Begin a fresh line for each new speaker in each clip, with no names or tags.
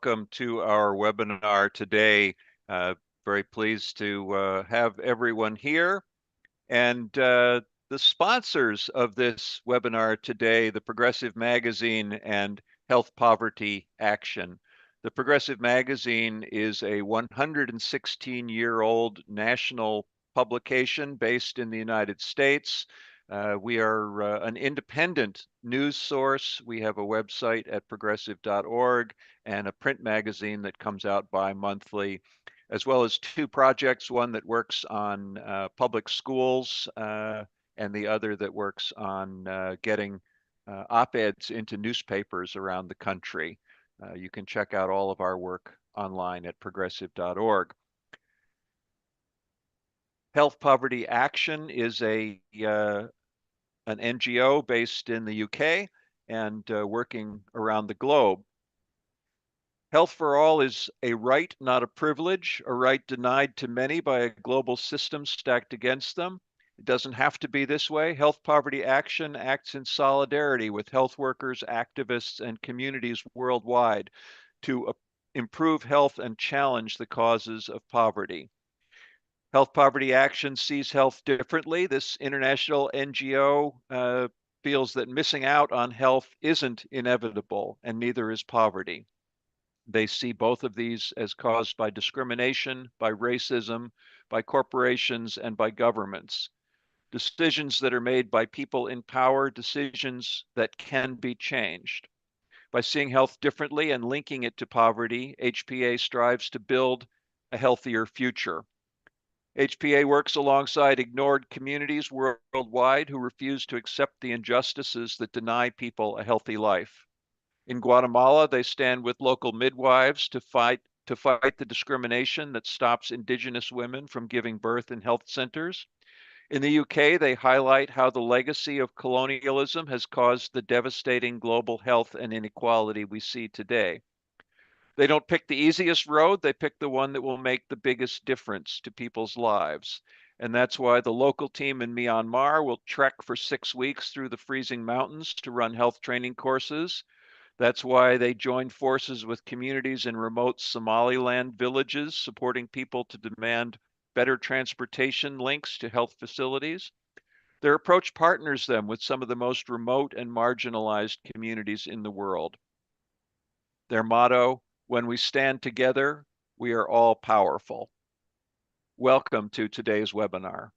welcome to our webinar today. Very pleased to have everyone here. And the sponsors of this webinar today, the Progressive Magazine and Health Poverty Action. The Progressive Magazine is a 116-year-old national publication based in the United States. We are an independent news source. We have a website at progressive.org and a print magazine that comes out bi-monthly, as well as two projects, one that works on public schools and the other that works on getting op-eds into newspapers around the country. You can check out all of our work online at progressive.org. Health Poverty Action is an NGO based in the UK and working around the globe. Health for all is a right, not a privilege, a right denied to many by a global system stacked against them. It doesn't have to be this way. Health Poverty Action acts in solidarity with health workers, activists, and communities worldwide to improve health and challenge the causes of poverty. Health Poverty Action sees health differently. This international NGO feels that missing out on health isn't inevitable, and neither is poverty. They see both of these as caused by discrimination, by racism, by corporations, and by governments. Decisions that are made by people in power, decisions that can be changed. By seeing health differently and linking it to poverty, HPA strives to build a healthier future. HPA works alongside ignored communities worldwide who refuse to accept the injustices that deny people a healthy life. In Guatemala, they stand with local midwives to fight the discrimination that stops Indigenous women from giving birth in health centers. In the UK, they highlight how the legacy of colonialism has caused the devastating global health and inequality we see today. They don't pick the easiest road, they pick the one that will make the biggest difference to people's lives. And that's why the local team in Myanmar will trek for 6 weeks through the freezing mountains to run health training courses. That's why they joined forces with communities in remote Somaliland villages, supporting people to demand better transportation links to health facilities. Their approach partners them with some of the most remote and marginalized communities in the world. Their motto, "When we stand together, we are all powerful." Welcome to today's webinar.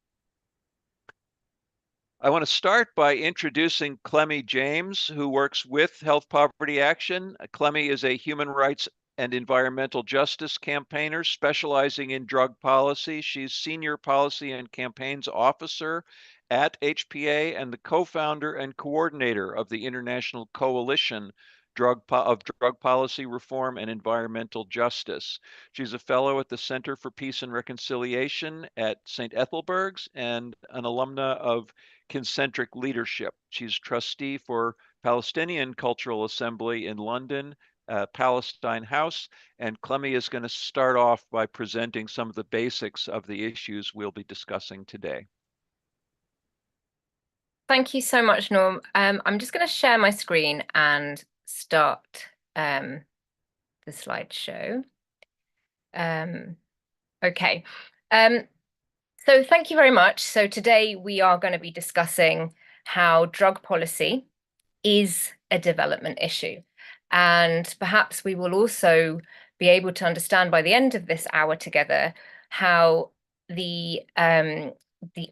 I want to start by introducing Clemmie James, who works with Health Poverty Action. Clemmie is a human rights and environmental justice campaigner specializing in drug policy. She's Senior Policy and Campaigns Officer at HPA and the co-founder and coordinator of the International Coalition of Drug Policy Reform and Environmental Justice. She's a fellow at the Center for Peace and Reconciliation at St. Ethelberg's and an alumna of Concentric Leadership. She's trustee for Palestinian Cultural Assembly in London, Palestine House, and Clemmie is going to start off by presenting some of the basics of the issues we'll be discussing today.
Thank you so much, Norm. I'm just going to share my screen and start the slideshow. Okay. So thank you very much. So today we are going to be discussing how drug policy is a development issue. And perhaps we will also be able to understand by the end of this hour together how the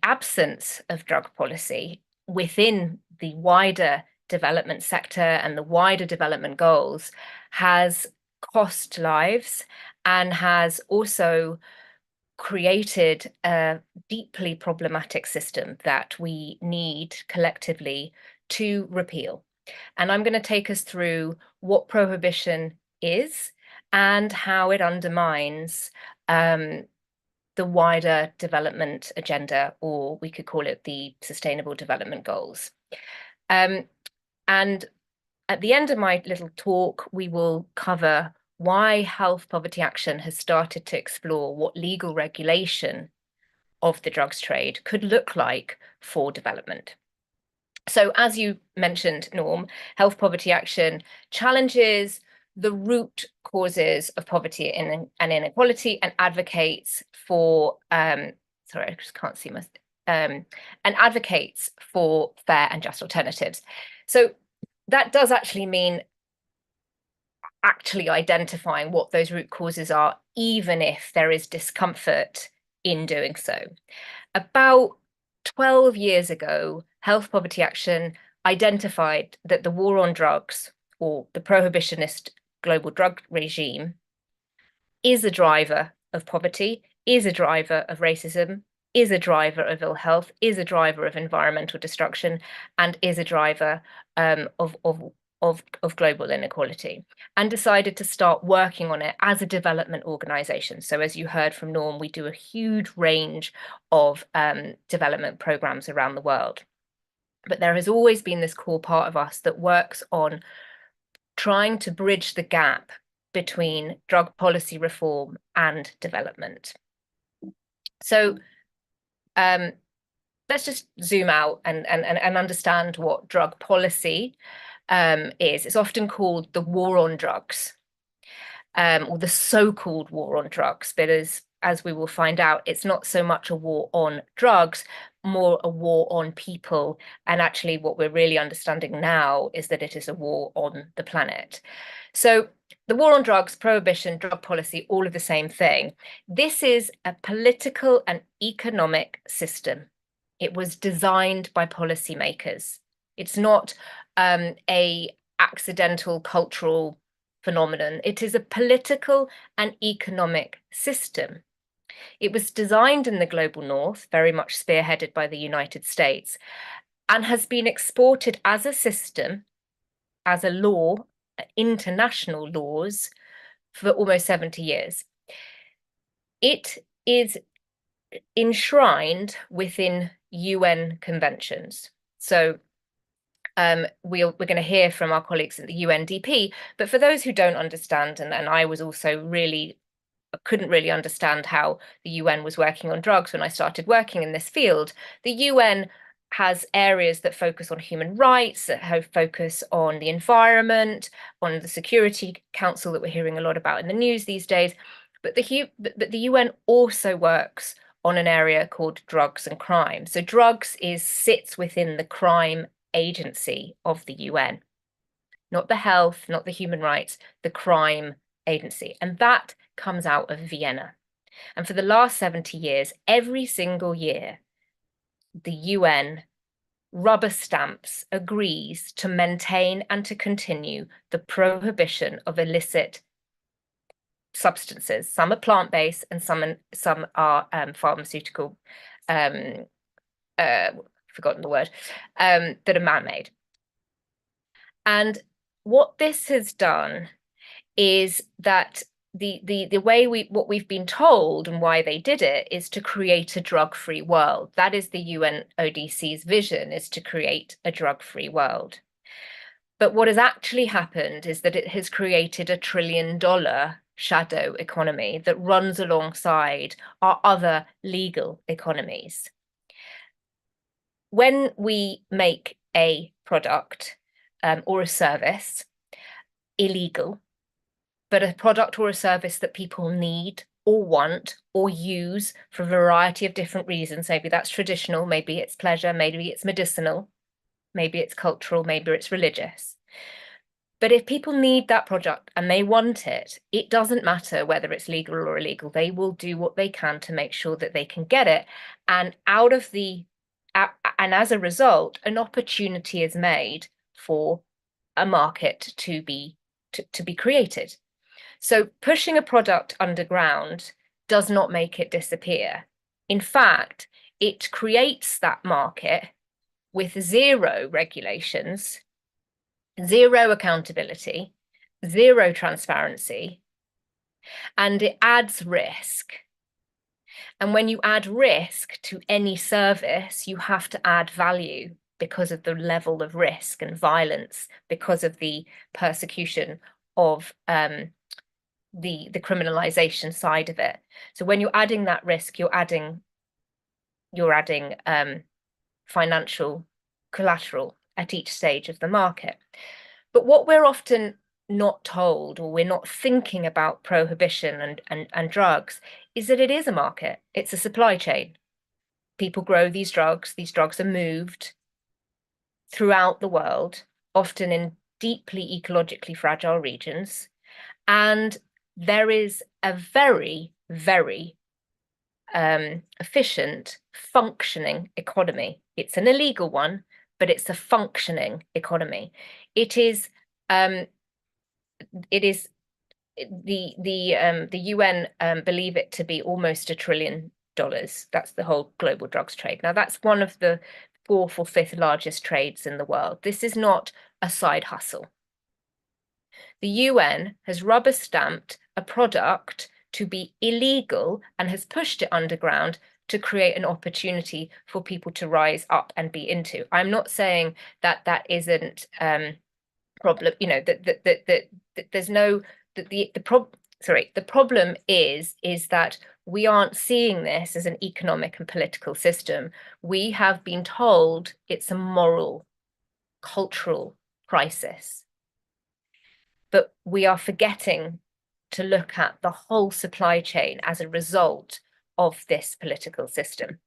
absence of drug policy within the wider development sector and the wider development goals has cost lives and has also created a deeply problematic system that we need collectively to repeal. And I'm going to take us through what prohibition is and how it undermines the wider development agenda, or we could call it the Sustainable Development Goals. And at the end of my little talk, we will cover why Health Poverty Action has started to explore what legal regulation of the drugs trade could look like for development. So as you mentioned, Norm, Health Poverty Action challenges the root causes of poverty and inequality, and advocates for sorry, I just can't see my and advocates for fair and just alternatives. So that does actually mean actually identifying what those root causes are, even if there is discomfort in doing so. About 12 years ago, Health Poverty Action identified that the war on drugs, or the prohibitionist global drug regime, is a driver of poverty, is a driver of racism, is a driver of ill health, is a driver of environmental destruction, and is a driver of global inequality, and decided to start working on it as a development organization. So as you heard from Norm, we do a huge range of development programs around the world. But there has always been this core part of us that works on trying to bridge the gap between drug policy reform and development. So let's just zoom out and understand what drug policy is. It's often called the war on drugs, or the so-called war on drugs, but as we will find out, it's not so much a war on drugs, more a war on people. And actually what we're really understanding now is that it is a war on the planet. So the war on drugs, prohibition, drug policy, all of the same thing. This is a political and economic system. It was designed by policymakers. It's not a accidental cultural phenomenon. It is a political and economic system. It was designed in the global north, very much spearheaded by the United States, and has been exported as a system, as a law, international laws, for almost 70 years. It is enshrined within UN conventions. So we're going to hear from our colleagues at the UNDP, but for those who don't understand, and I was also couldn't really understand how the UN was working on drugs when I started working in this field, the UN has areas that focus on human rights, that focus on the environment, on the Security Council that we're hearing a lot about in the news these days. But the UN also works on an area called drugs and crime. So drugs sits within the crime agency of the UN, not the health, not the human rights, the crime agency. And that comes out of Vienna. And for the last 70 years, every single year, the UN rubber stamps, agrees to maintain and to continue the prohibition of illicit substances. Some are plant-based and some are pharmaceutical, forgotten the word, that are man-made. And what this has done is that the way what we've been told and why they did it is to create a drug-free world. That is the UNODC's vision, is to create a drug-free world. But what has actually happened is that it has created a $1 trillion shadow economy that runs alongside our other legal economies. When we make a product or a service illegal, but a product or a service that people need or want or use for a variety of different reasons, maybe that's traditional, maybe it's pleasure, maybe it's medicinal, maybe it's cultural, maybe it's religious. But if people need that product and they want it, it doesn't matter whether it's legal or illegal. They will do what they can to make sure that they can get it. And as a result, an opportunity is made for a market to be created. So pushing a product underground does not make it disappear. In fact, it creates that market with zero regulations, zero accountability, zero transparency, and it adds risk. And when you add risk to any service, you have to add value because of the level of risk and violence, because of the persecution of the criminalization side of it. So when you're adding that risk, you're adding financial collateral at each stage of the market. But what we're often not told, or we're not thinking about prohibition and drugs, is that it is a market. It's a supply chain. People grow these drugs are moved throughout the world, often in deeply ecologically fragile regions. And there is a very, very efficient, functioning economy. It's an illegal one, but it's a functioning economy. It is the UN believe it to be almost $1 trillion. That's the whole global drugs trade. Now, that's one of the 4th or 5th largest trades in the world. This is not a side hustle. The UN has rubber stamped a product to be illegal and has pushed it underground to create an opportunity for people to rise up and be into. I'm not saying that that isn't problem, you know, that there's no the problem is that we aren't seeing this as an economic and political system. We have been told it's a moral, cultural crisis. But we are forgetting to look at the whole supply chain as a result of this political system.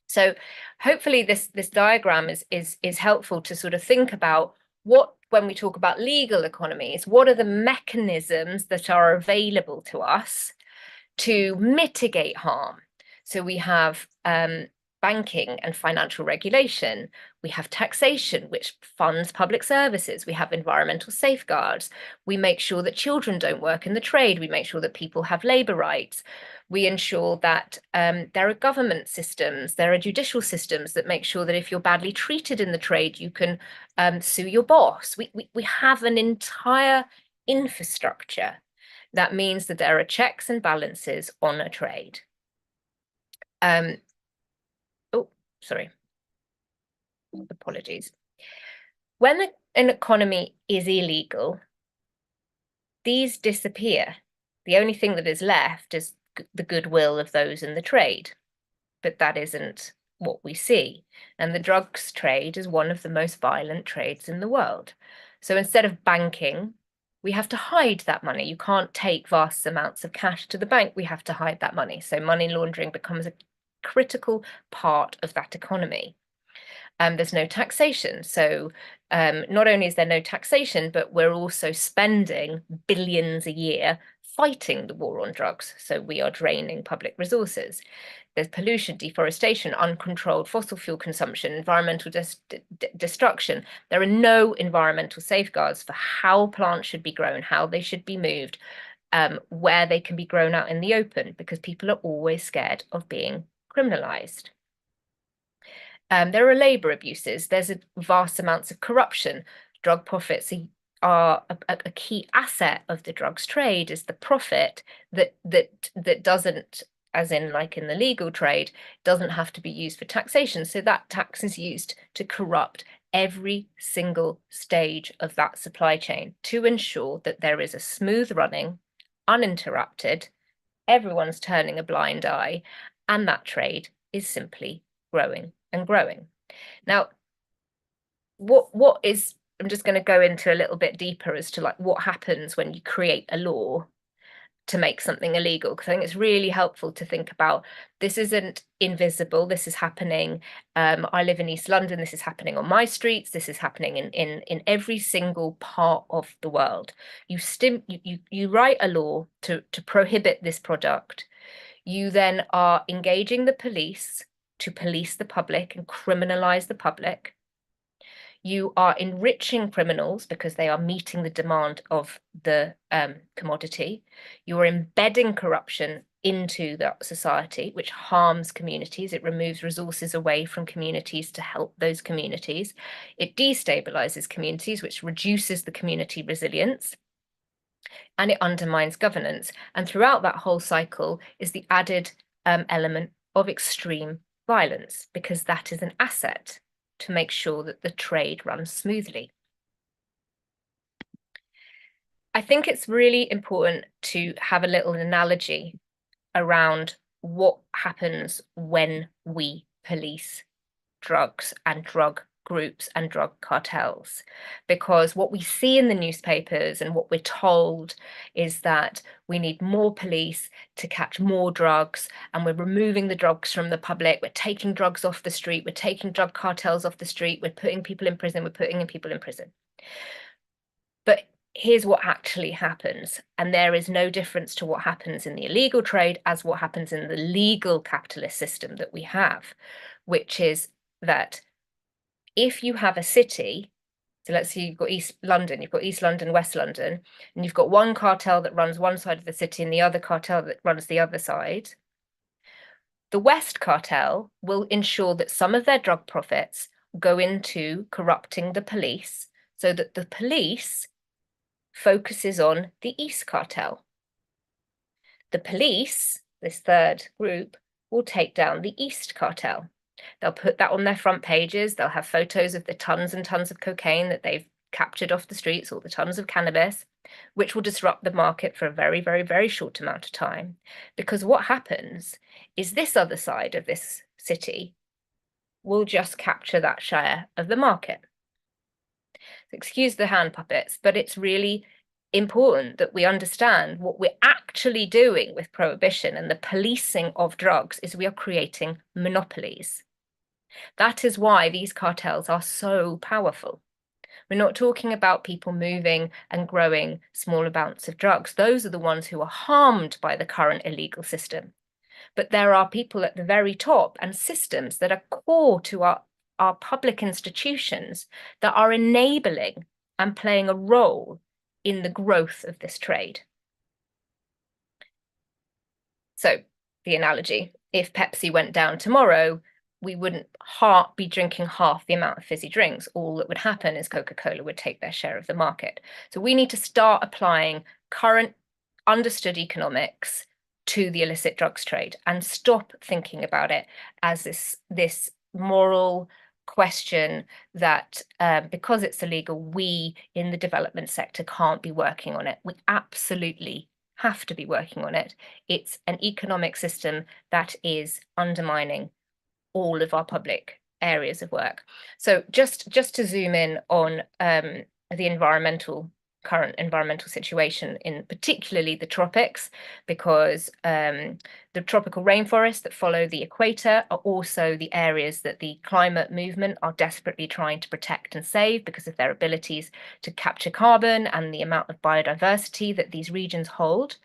So hopefully this diagram is helpful to sort of think about what, when we talk about legal economies, what are the mechanisms that are available to us to mitigate harm? So we have banking and financial regulation. We have taxation, which funds public services. We have environmental safeguards. We make sure that children don't work in the trade. We make sure that people have labor rights. We ensure that there are government systems, there are judicial systems that make sure that if you're badly treated in the trade, you can sue your boss. We have an entire infrastructure that means that there are checks and balances on a trade. Oh, sorry. Apologies. When an economy is illegal, these disappear. The only thing that is left is the goodwill of those in the trade. But that isn't what we see. And the drugs trade is one of the most violent trades in the world. So instead of banking, we have to hide that money. You can't take vast amounts of cash to the bank. We have to hide that money. So money laundering becomes a critical part of that economy. There's no taxation. So not only is there no taxation, but we're also spending billions a year fighting the war on drugs. So we are draining public resources. There's pollution, deforestation, uncontrolled fossil fuel consumption, environmental destruction. There are no environmental safeguards for how plants should be grown, how they should be moved, where they can be grown out in the open, because people are always scared of being criminalized. There are labor abuses. There's vast amounts of corruption. Drug profits are a key asset of the drugs trade, is the profit that doesn't, as in like in the legal trade, doesn't have to be used for taxation. So that tax is used to corrupt every single stage of that supply chain to ensure that there is a smooth running, uninterrupted, everyone's turning a blind eye, and that trade is simply growing and growing. Now, what is, I'm just going to go into a little bit deeper as to like what happens when you create a law to make something illegal, because I think it's really helpful to think about this isn't invisible. This is happening. I live in East London. This is happening on my streets. This is happening in every single part of the world. You write a law to prohibit this product. You then are engaging the police to police the public and criminalize the public. You are enriching criminals because they are meeting the demand of the commodity. You are embedding corruption into the society, which harms communities. It removes resources away from communities to help those communities. It destabilizes communities, which reduces the community resilience. And it undermines governance. And throughout that whole cycle is the added element of extreme violence, because that is an asset to make sure that the trade runs smoothly. I think it's really important to have a little analogy around what happens when we police drugs and drug groups and drug cartels, because what we see in the newspapers and what we're told is that we need more police to catch more drugs, and we're removing the drugs from the public, we're taking drugs off the street, we're taking drug cartels off the street, we're putting people in prison, we're putting people in prison. But here's what actually happens, and there is no difference to what happens in the illegal trade as what happens in the legal capitalist system that we have, which is that if you have a city, so let's say you've got East London, you've got East London, West London, and you've got one cartel that runs one side of the city and the other cartel that runs the other side. The West cartel will ensure that some of their drug profits go into corrupting the police so that the police focuses on the East cartel. The police, this third group, will take down the East cartel. They'll put that on their front pages. They'll have photos of the tons and tons of cocaine that they've captured off the streets, or the tons of cannabis, which will disrupt the market for a very, very, very short amount of time. Because what happens is this other side of this city will just capture that share of the market. Excuse the hand puppets, but it's really important that we understand what we're actually doing with prohibition and the policing of drugs is we are creating monopolies. That is why these cartels are so powerful. We're not talking about people moving and growing small amounts of drugs. Those are the ones who are harmed by the current illegal system. But there are people at the very top and systems that are core to our public institutions that are enabling and playing a role in the growth of this trade. So the analogy, if Pepsi went down tomorrow, we wouldn't be drinking half the amount of fizzy drinks. All that would happen is Coca-Cola would take their share of the market. So we need to start applying current understood economics to the illicit drugs trade and stop thinking about it as this moral question that because it's illegal, we in the development sector can't be working on it. We absolutely have to be working on it. It's an economic system that is undermining all of our public areas of work. So just to zoom in on the current environmental situation in particularly the tropics, because the tropical rainforests that follow the equator are also the areas that the climate movement are desperately trying to protect and save because of their abilities to capture carbon and the amount of biodiversity that these regions hold.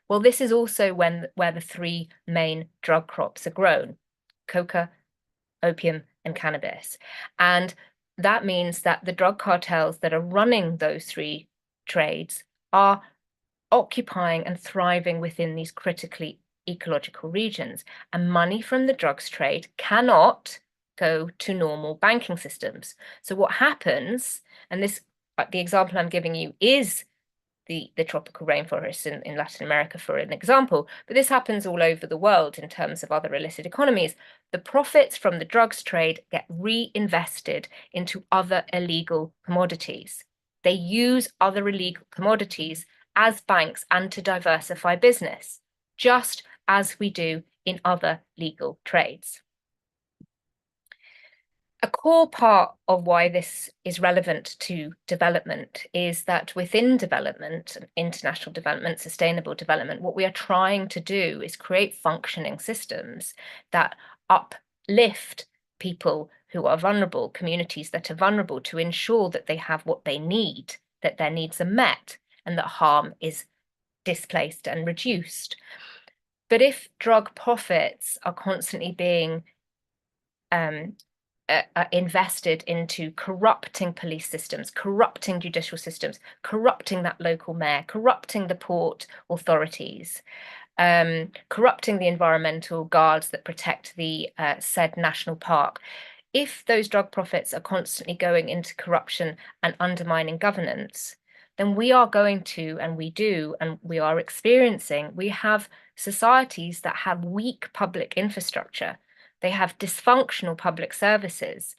Well, this is also where the three main drug crops are grown: coca, opium, and cannabis. And that means that the drug cartels that are running those three trades are occupying and thriving within these critically ecological regions. And money from the drugs trade cannot go to normal banking systems. So what happens, and this, the example I'm giving you is the tropical rainforests in Latin America, for an example, but this happens all over the world in terms of other illicit economies. The profits from the drugs trade get reinvested into other illegal commodities. They use other illegal commodities as banks and to diversify business, just as we do in other legal trades. A core part of why this is relevant to development is that within development, international development, sustainable development, what we are trying to do is create functioning systems that uplift people who are vulnerable, communities that are vulnerable, to ensure that they have what they need, that their needs are met, and that harm is displaced and reduced. But if drug profits are constantly being invested into corrupting police systems, corrupting judicial systems, corrupting that local mayor, corrupting the port authorities, corrupting the environmental guards that protect the said national park. If those drug profits are constantly going into corruption and undermining governance, then we are going to, and we do, and we are experiencing, we have societies that have weak public infrastructure. They have dysfunctional public services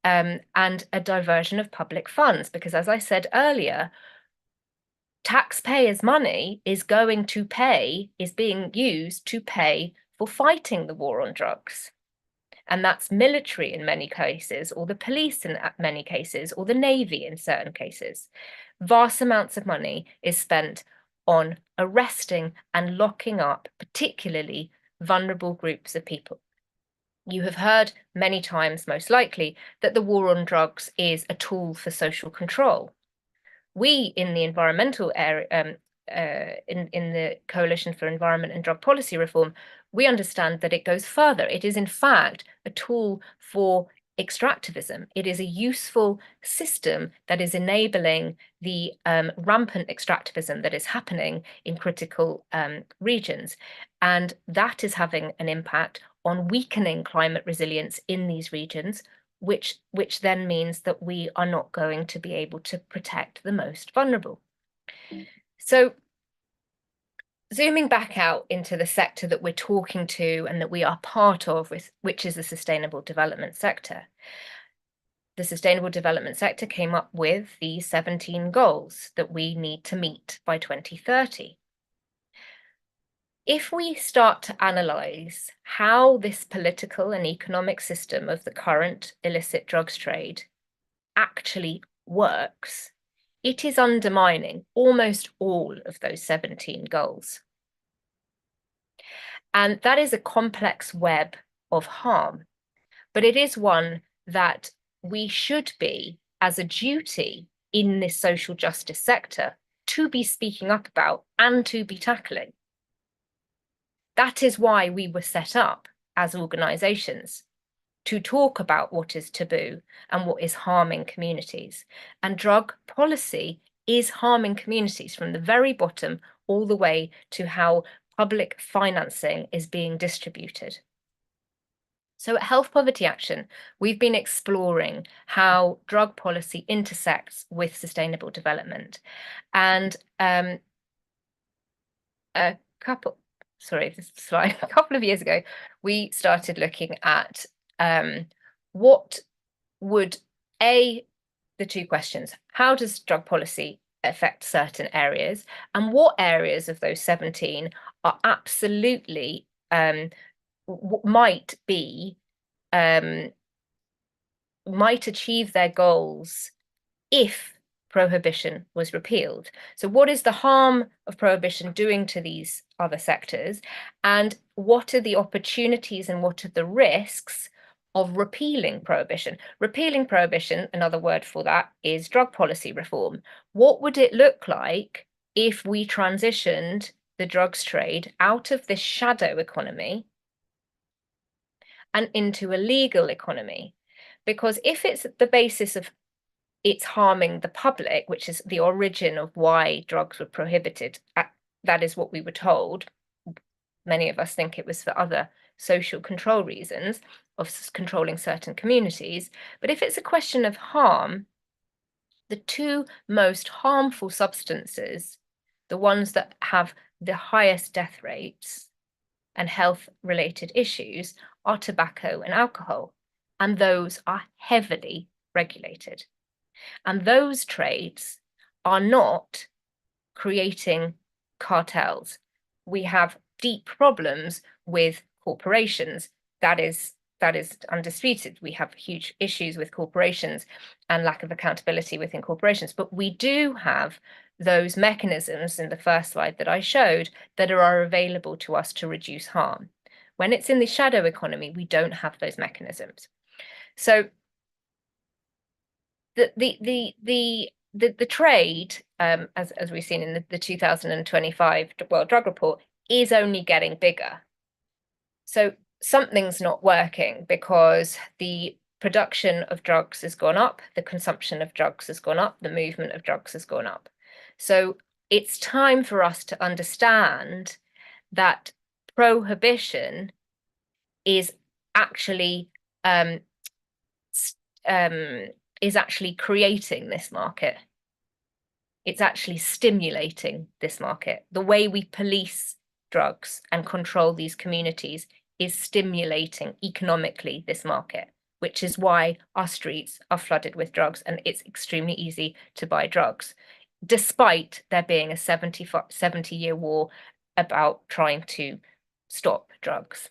and a diversion of public funds, because as I said earlier, taxpayers' money is being used to pay for fighting the war on drugs. And that's military in many cases, or the police in many cases, or the Navy in certain cases. Vast amounts of money is spent on arresting and locking up particularly vulnerable groups of people. You have heard many times, most likely, that the war on drugs is a tool for social control. We in the environmental area, in the Coalition for Environment and Drug Policy Reform, we understand that it goes further. It is in fact a tool for extractivism. It is a useful system that is enabling the rampant extractivism that is happening in critical regions. And that is having an impact on weakening climate resilience in these regions, which then means that we are not going to be able to protect the most vulnerable. So zooming back out into the sector that we're talking to and that we are part of, which is the sustainable development sector. The sustainable development sector came up with the 17 goals that we need to meet by 2030. If we start to analyze how this political and economic system of the current illicit drugs trade actually works, it is undermining almost all of those 17 goals. And that is a complex web of harm, but it is one that we should be, as a duty in this social justice sector, to be speaking up about and to be tackling. That is why we were set up as organisations, to talk about what is taboo and what is harming communities. And drug policy is harming communities from the very bottom all the way to how public financing is being distributed. So at Health Poverty Action, we've been exploring how drug policy intersects with sustainable development. And a couple of years ago, we started looking at what would, the two questions, how does drug policy affect certain areas, and what areas of those 17 are absolutely might achieve their goals if prohibition was repealed. So what is the harm of prohibition doing to these other sectors, and what are the opportunities and what are the risks of repealing prohibition? Repealing prohibition, another word for that, is drug policy reform. What would it look like if we transitioned the drugs trade out of this shadow economy and into a legal economy? Because if it's the basis of it's harming the public, which is the origin of why drugs were prohibited, that is what we were told. Many of us think it was for other social control reasons of controlling certain communities. But if it's a question of harm, the two most harmful substances, the ones that have the highest death rates and health-related issues, are tobacco and alcohol, and those are heavily regulated. And those trades are not creating cartels. We have deep problems with corporations. That is undisputed. We have huge issues with corporations and lack of accountability within corporations. But we do have those mechanisms in the first slide that I showed that are available to us to reduce harm. When it's in the shadow economy, we don't have those mechanisms. So the trade, as we've seen in the 2025 World Drug Report, is only getting bigger. So something's not working because the production of drugs has gone up, the consumption of drugs has gone up, the movement of drugs has gone up. So it's time for us to understand that prohibition is actually creating this market. It's actually stimulating this market. The way we police drugs and control these communities is stimulating economically this market, which is why our streets are flooded with drugs and it's extremely easy to buy drugs, despite there being a 70-year war about trying to stop drugs.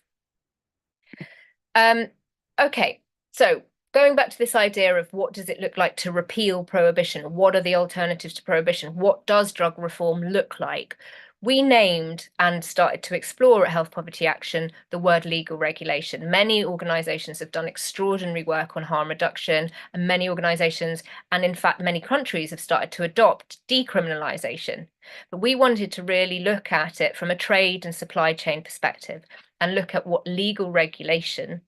Okay, so going back to this idea of what does it look like to repeal prohibition? What are the alternatives to prohibition? What does drug reform look like? We named and started to explore at Health Poverty Action the word legal regulation. Many organisations have done extraordinary work on harm reduction, and many organisations, and in fact many countries, have started to adopt decriminalisation. But we wanted to really look at it from a trade and supply chain perspective and look at what legal regulation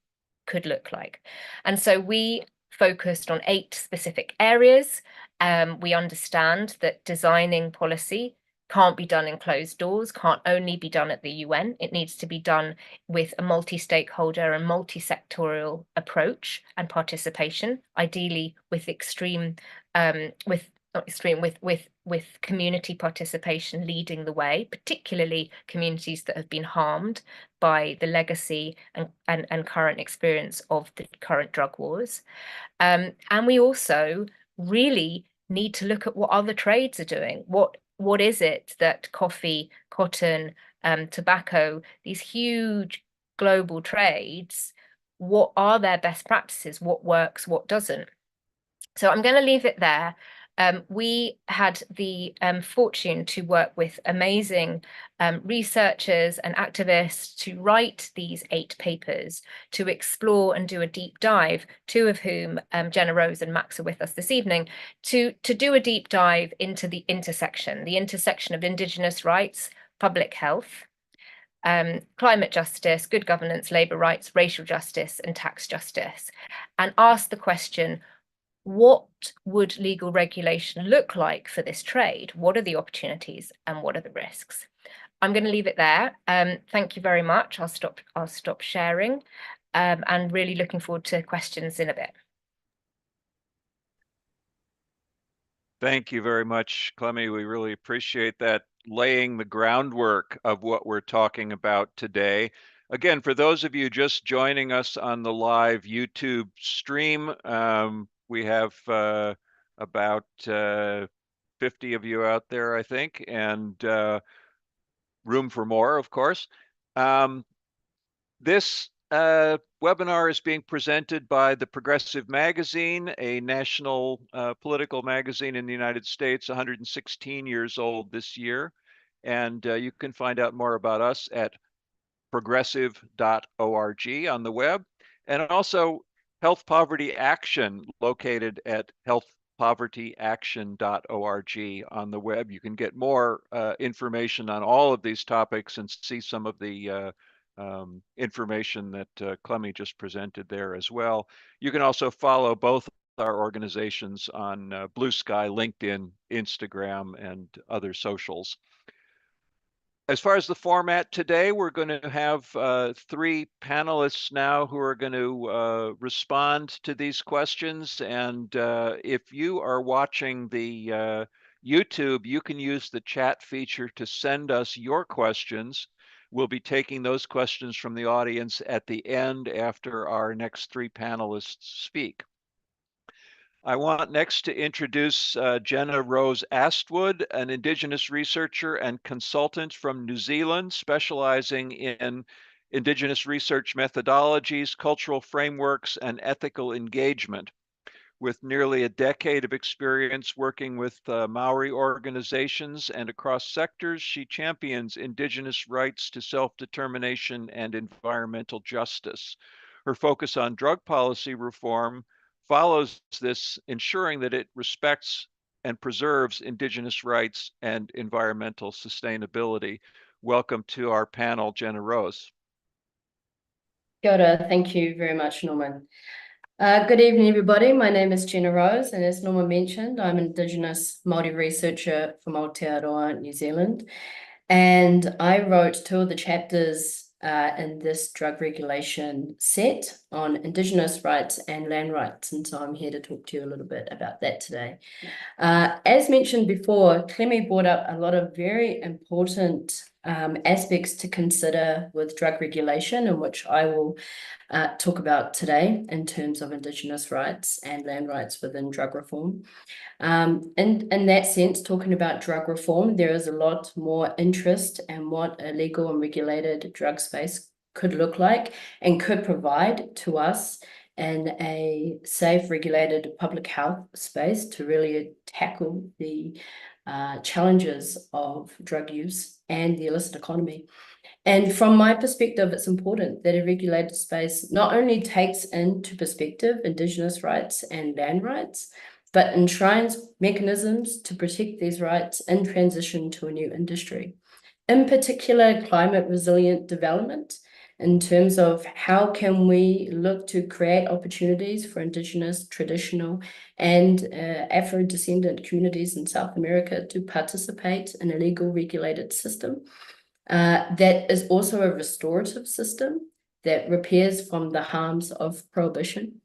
could look like. And so we focused on 8 specific areas. We understand that designing policy can't be done in closed doors, can't only be done at the UN. It needs to be done with a multi-stakeholder and multi-sectorial approach and participation, ideally with with community participation leading the way, particularly communities that have been harmed by the legacy and current experience of the current drug wars. And we also really need to look at what other trades are doing. What is it that coffee, cotton, tobacco, these huge global trades, what are their best practices? What works, what doesn't? So I'm going to leave it there. We had the fortune to work with amazing researchers and activists to write these 8 papers to explore and do a deep dive, 2 of whom, Jenna-Rose and Max, are with us this evening, to do a deep dive into the intersection of Indigenous rights, public health, climate justice, good governance, labour rights, racial justice, and tax justice, and ask the question, what would legal regulation look like for this trade? What are the opportunities and what are the risks? I'm going to leave it there. Thank you very much. I'll stop sharing, and really looking forward to questions in a bit.
Thank you very much, Clemmie. We really appreciate that, laying the groundwork of what we're talking about today. Again, for those of you just joining us on the live YouTube stream, we have about 50 of you out there, I think, and room for more, of course. This webinar is being presented by the Progressive Magazine, a national political magazine in the United States, 116 years old this year. And you can find out more about us at progressive.org on the web. And also Health Poverty Action, located at healthpovertyaction.org on the web. You can get more information on all of these topics and see some of the information that Clemmie just presented there as well. You can also follow both our organizations on Blue Sky, LinkedIn, Instagram, and other socials. As far as the format today, we're going to have 3 panelists now who are going to respond to these questions. And if you are watching the YouTube, you can use the chat feature to send us your questions. We'll be taking those questions from the audience at the end after our next 3 panelists speak. I want next to introduce Jenna-Rose Astwood, an Indigenous researcher and consultant from New Zealand, specializing in Indigenous research methodologies, cultural frameworks, and ethical engagement. With nearly a decade of experience working with Maori organizations and across sectors, she champions Indigenous rights to self-determination and environmental justice. Her focus on drug policy reform follows this, ensuring that it respects and preserves Indigenous rights and environmental sustainability. Welcome to our panel, Jenna-Rose.
Kia ora. Thank you very much, Norman. Good evening, everybody. My name is Jenna-Rose, and as Norman mentioned, I'm an Indigenous Māori researcher from Aotearoa, New Zealand. And I wrote 2 of the chapters in this drug regulation set on Indigenous rights and land rights. And so I'm here to talk to you a little bit about that today. As mentioned before, Clemmie brought up a lot of very important aspects to consider with drug regulation, and which I will talk about today in terms of Indigenous rights and land rights within drug reform. In that sense, talking about drug reform, there is a lot more interest in what a legal and regulated drug space could look like and could provide to us in a safe, regulated public health space to really tackle the challenges of drug use and the illicit economy. And from my perspective, it's important that a regulated space not only takes into perspective Indigenous rights and land rights, but enshrines mechanisms to protect these rights in transition to a new industry. In particular, climate resilient development, in terms of how can we look to create opportunities for Indigenous, traditional, and Afro-descendant communities in South America to participate in a legal regulated system that is also a restorative system that repairs from the harms of prohibition.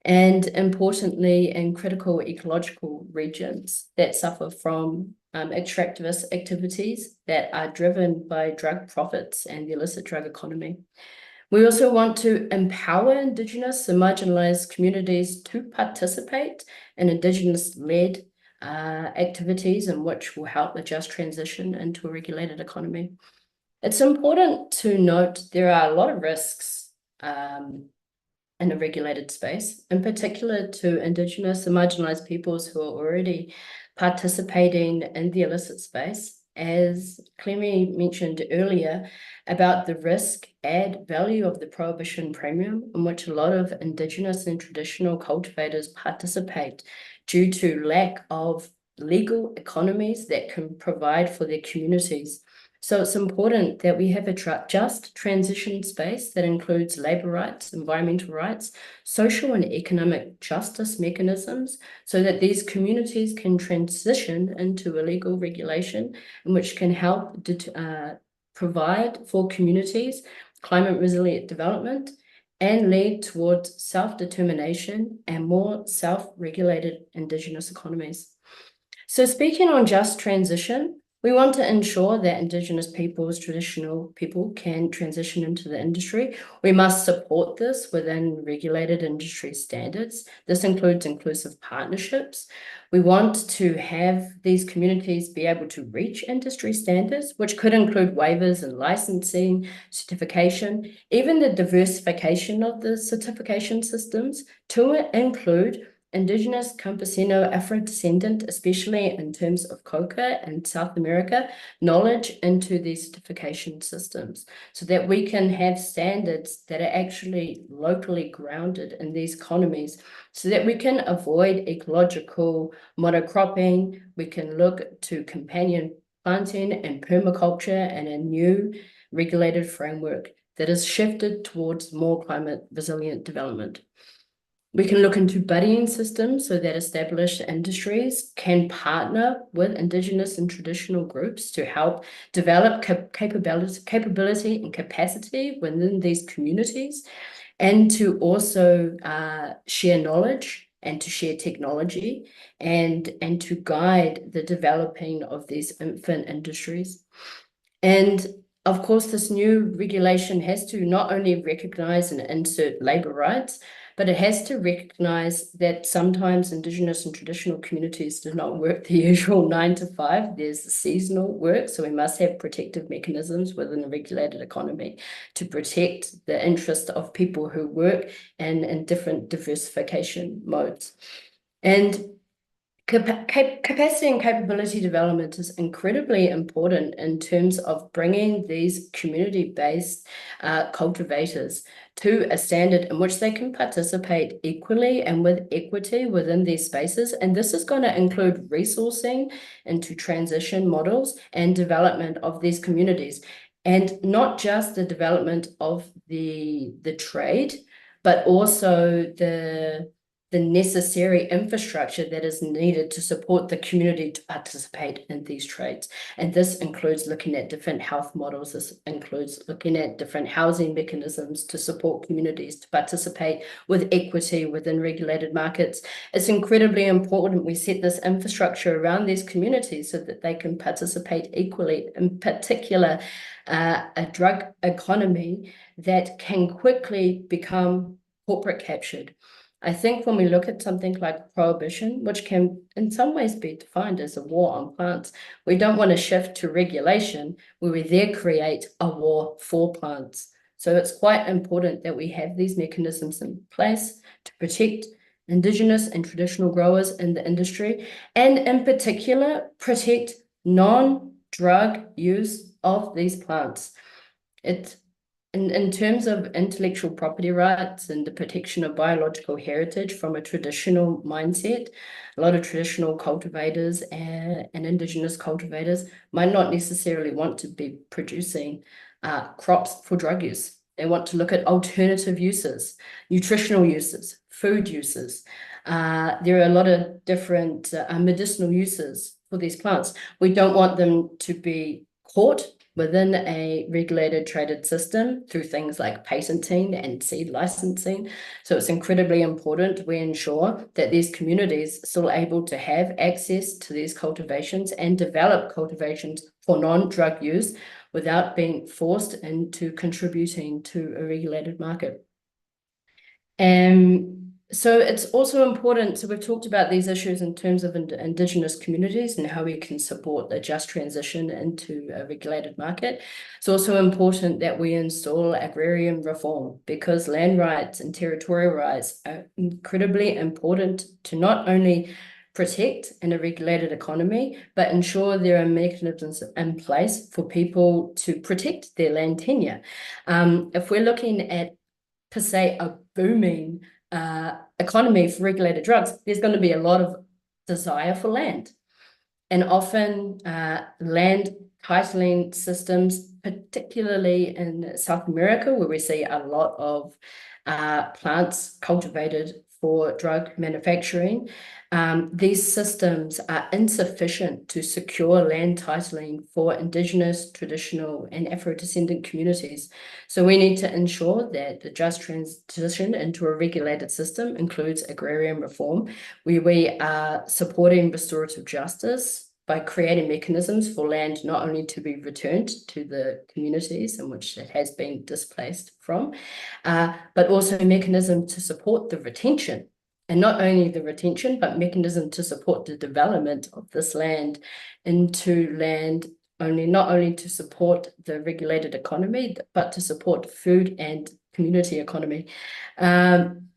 And importantly, in critical ecological regions that suffer from extractivist activities that are driven by drug profits and the illicit drug economy. We also want to empower Indigenous and marginalized communities to participate in Indigenous-led activities in which will help the just transition into a regulated economy. It's important to note there are a lot of risks in a regulated space, in particular to Indigenous and marginalized peoples who are already participating in the illicit space. As Clemmie mentioned earlier about the risk add value of the prohibition premium, in which a lot of Indigenous and traditional cultivators participate due to lack of legal economies that can provide for their communities. So it's important that we have a just transition space that includes labor rights, environmental rights, social and economic justice mechanisms, so that these communities can transition into a legal regulation in which can help provide for communities climate resilient development and lead towards self-determination and more self-regulated Indigenous economies. So speaking on just transition, we want to ensure that Indigenous peoples, traditional people, can transition into the industry. We must support this within regulated industry standards. This includes inclusive partnerships. We want to have these communities be able to reach industry standards, which could include waivers and licensing, certification, even the diversification of the certification systems to include Indigenous, Campesino, Afro-descendant, especially in terms of coca and South America, knowledge into these certification systems so that we can have standards that are actually locally grounded in these economies so that we can avoid ecological monocropping, we can look to companion planting and permaculture and a new regulated framework that is shifted towards more climate resilient development. We can look into buddying systems so that established industries can partner with Indigenous and traditional groups to help develop capability and capacity within these communities, and to also share knowledge and to share technology and to guide the developing of these infant industries. And of course, this new regulation has to not only recognize and insert labor rights, but it has to recognize that sometimes Indigenous and traditional communities do not work the usual 9 to 5. There's seasonal work, so we must have protective mechanisms within a regulated economy to protect the interest of people who work in different diversification modes. And capacity and capability development is incredibly important in terms of bringing these community-based cultivators to a standard in which they can participate equally and with equity within these spaces. And this is going to include resourcing into transition models and development of these communities. And not just the development of the trade, but also the necessary infrastructure that is needed to support the community to participate in these trades. And this includes looking at different health models. This includes looking at different housing mechanisms to support communities to participate with equity within regulated markets. It's incredibly important we set this infrastructure around these communities so that they can participate equally, in particular, a drug economy that can quickly become corporate captured. I think when we look at something like prohibition, which can in some ways be defined as a war on plants, we don't want to shift to regulation where we there create a war for plants. So it's quite important that we have these mechanisms in place to protect Indigenous and traditional growers in the industry, and in particular, protect non-drug use of these plants. In terms of intellectual property rights and the protection of biological heritage from a traditional mindset, a lot of traditional cultivators and Indigenous cultivators might not necessarily want to be producing crops for drug use. They want to look at alternative uses, nutritional uses, food uses. There are a lot of different medicinal uses for these plants. We don't want them to be caught within a regulated traded system through things like patenting and seed licensing. So it's incredibly important we ensure that these communities are still able to have access to these cultivations and develop cultivations for non-drug use without being forced into contributing to a regulated market. So it's also important, so we've talked about these issues in terms of Indigenous communities and how we can support the just transition into a regulated market. It's also important that we install agrarian reform, because land rights and territorial rights are incredibly important to not only protect in a regulated economy, but ensure there are mechanisms in place for people to protect their land tenure. If we're looking at, per se, a booming economy for regulated drugs, there's going to be a lot of desire for land. And often land titling systems, particularly in South America, where we see a lot of plants cultivated for drug manufacturing, these systems are insufficient to secure land titling for Indigenous, traditional, and Afro-descendant communities. So we need to ensure that the just transition into a regulated system includes agrarian reform, where we are supporting restorative justice by creating mechanisms for land not only to be returned to the communities in which it has been displaced from, but also a mechanism to support the retention. And not only the retention, but mechanism to support the development of this land into land not only to support the regulated economy, but to support food and community economy. And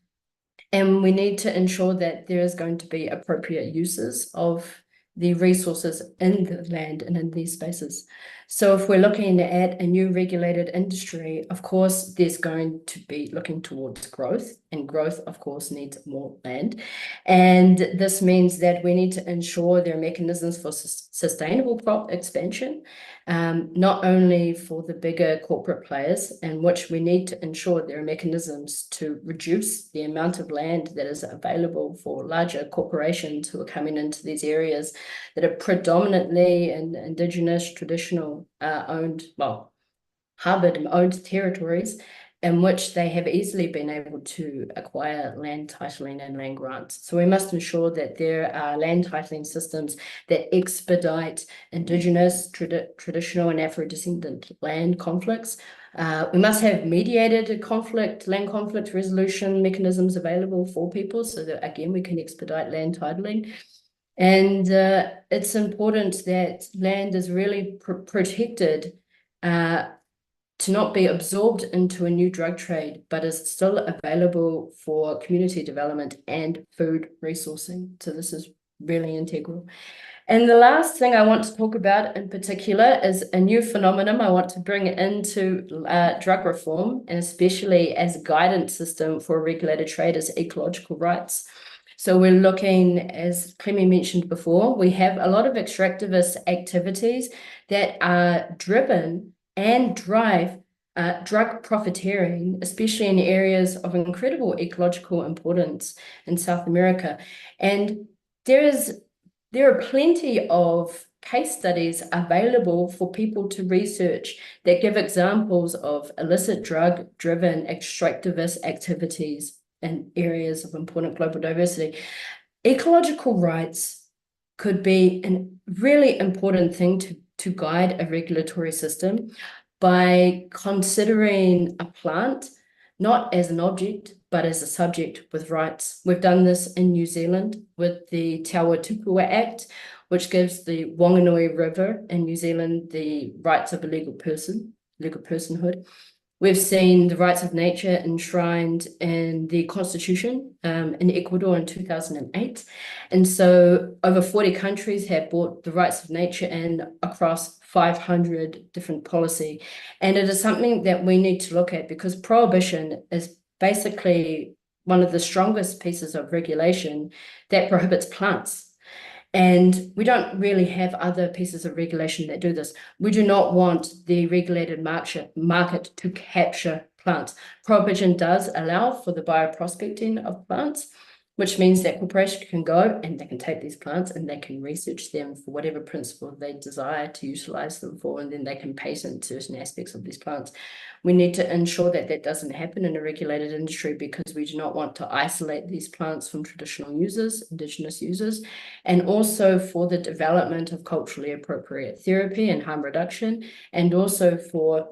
we need to ensure that there is going to be appropriate uses of the resources in the land and in these spaces. So if we're looking at a new regulated industry, of course, there's going to be looking towards growth, and growth, of course, needs more land. And this means that we need to ensure there are mechanisms for sustainable crop expansion, not only for the bigger corporate players, in which we need to ensure there are mechanisms to reduce the amount of land that is available for larger corporations who are coming into these areas that are predominantly in Indigenous, traditional owned, well, harbored-owned territories, in which they have easily been able to acquire land titling and land grants. So we must ensure that there are land titling systems that expedite Indigenous, traditional, and Afro-descendant land conflicts. We must have mediated land conflict resolution mechanisms available for people, so that, again, we can expedite land titling. And it's important that land is really protected to not be absorbed into a new drug trade, but is still available for community development and food resourcing. So this is really integral. And the last thing I want to talk about in particular is a new phenomenon I want to bring into drug reform, and especially as a guidance system for regulated trade, is ecological rights. So we're looking, as Clemmie mentioned before, we have a lot of extractivist activities that are driven and drive drug profiteering, especially in areas of incredible ecological importance in South America. And there are plenty of case studies available for people to research that give examples of illicit drug-driven extractivist activities in areas of important global diversity. Ecological rights could be a really important thing to guide a regulatory system by considering a plant not as an object, but as a subject with rights. We've done this in New Zealand with the Te Awa Tupua Act, which gives the Whanganui River in New Zealand the rights of a legal personhood. We've seen the rights of nature enshrined in the Constitution in Ecuador in 2008. And so over 40 countries have brought the rights of nature in across 500 different policy. And it is something that we need to look at, because prohibition is basically one of the strongest pieces of regulation that prohibits plants. And we don't really have other pieces of regulation that do this. We do not want the regulated market to capture plants. Prohibition does allow for the bioprospecting of plants, which means that corporations can go and they can take these plants and they can research them for whatever principle they desire to utilize them for, and then they can patent certain aspects of these plants. We need to ensure that that doesn't happen in a regulated industry, because we do not want to isolate these plants from traditional users, indigenous users, and also for the development of culturally appropriate therapy and harm reduction, and also for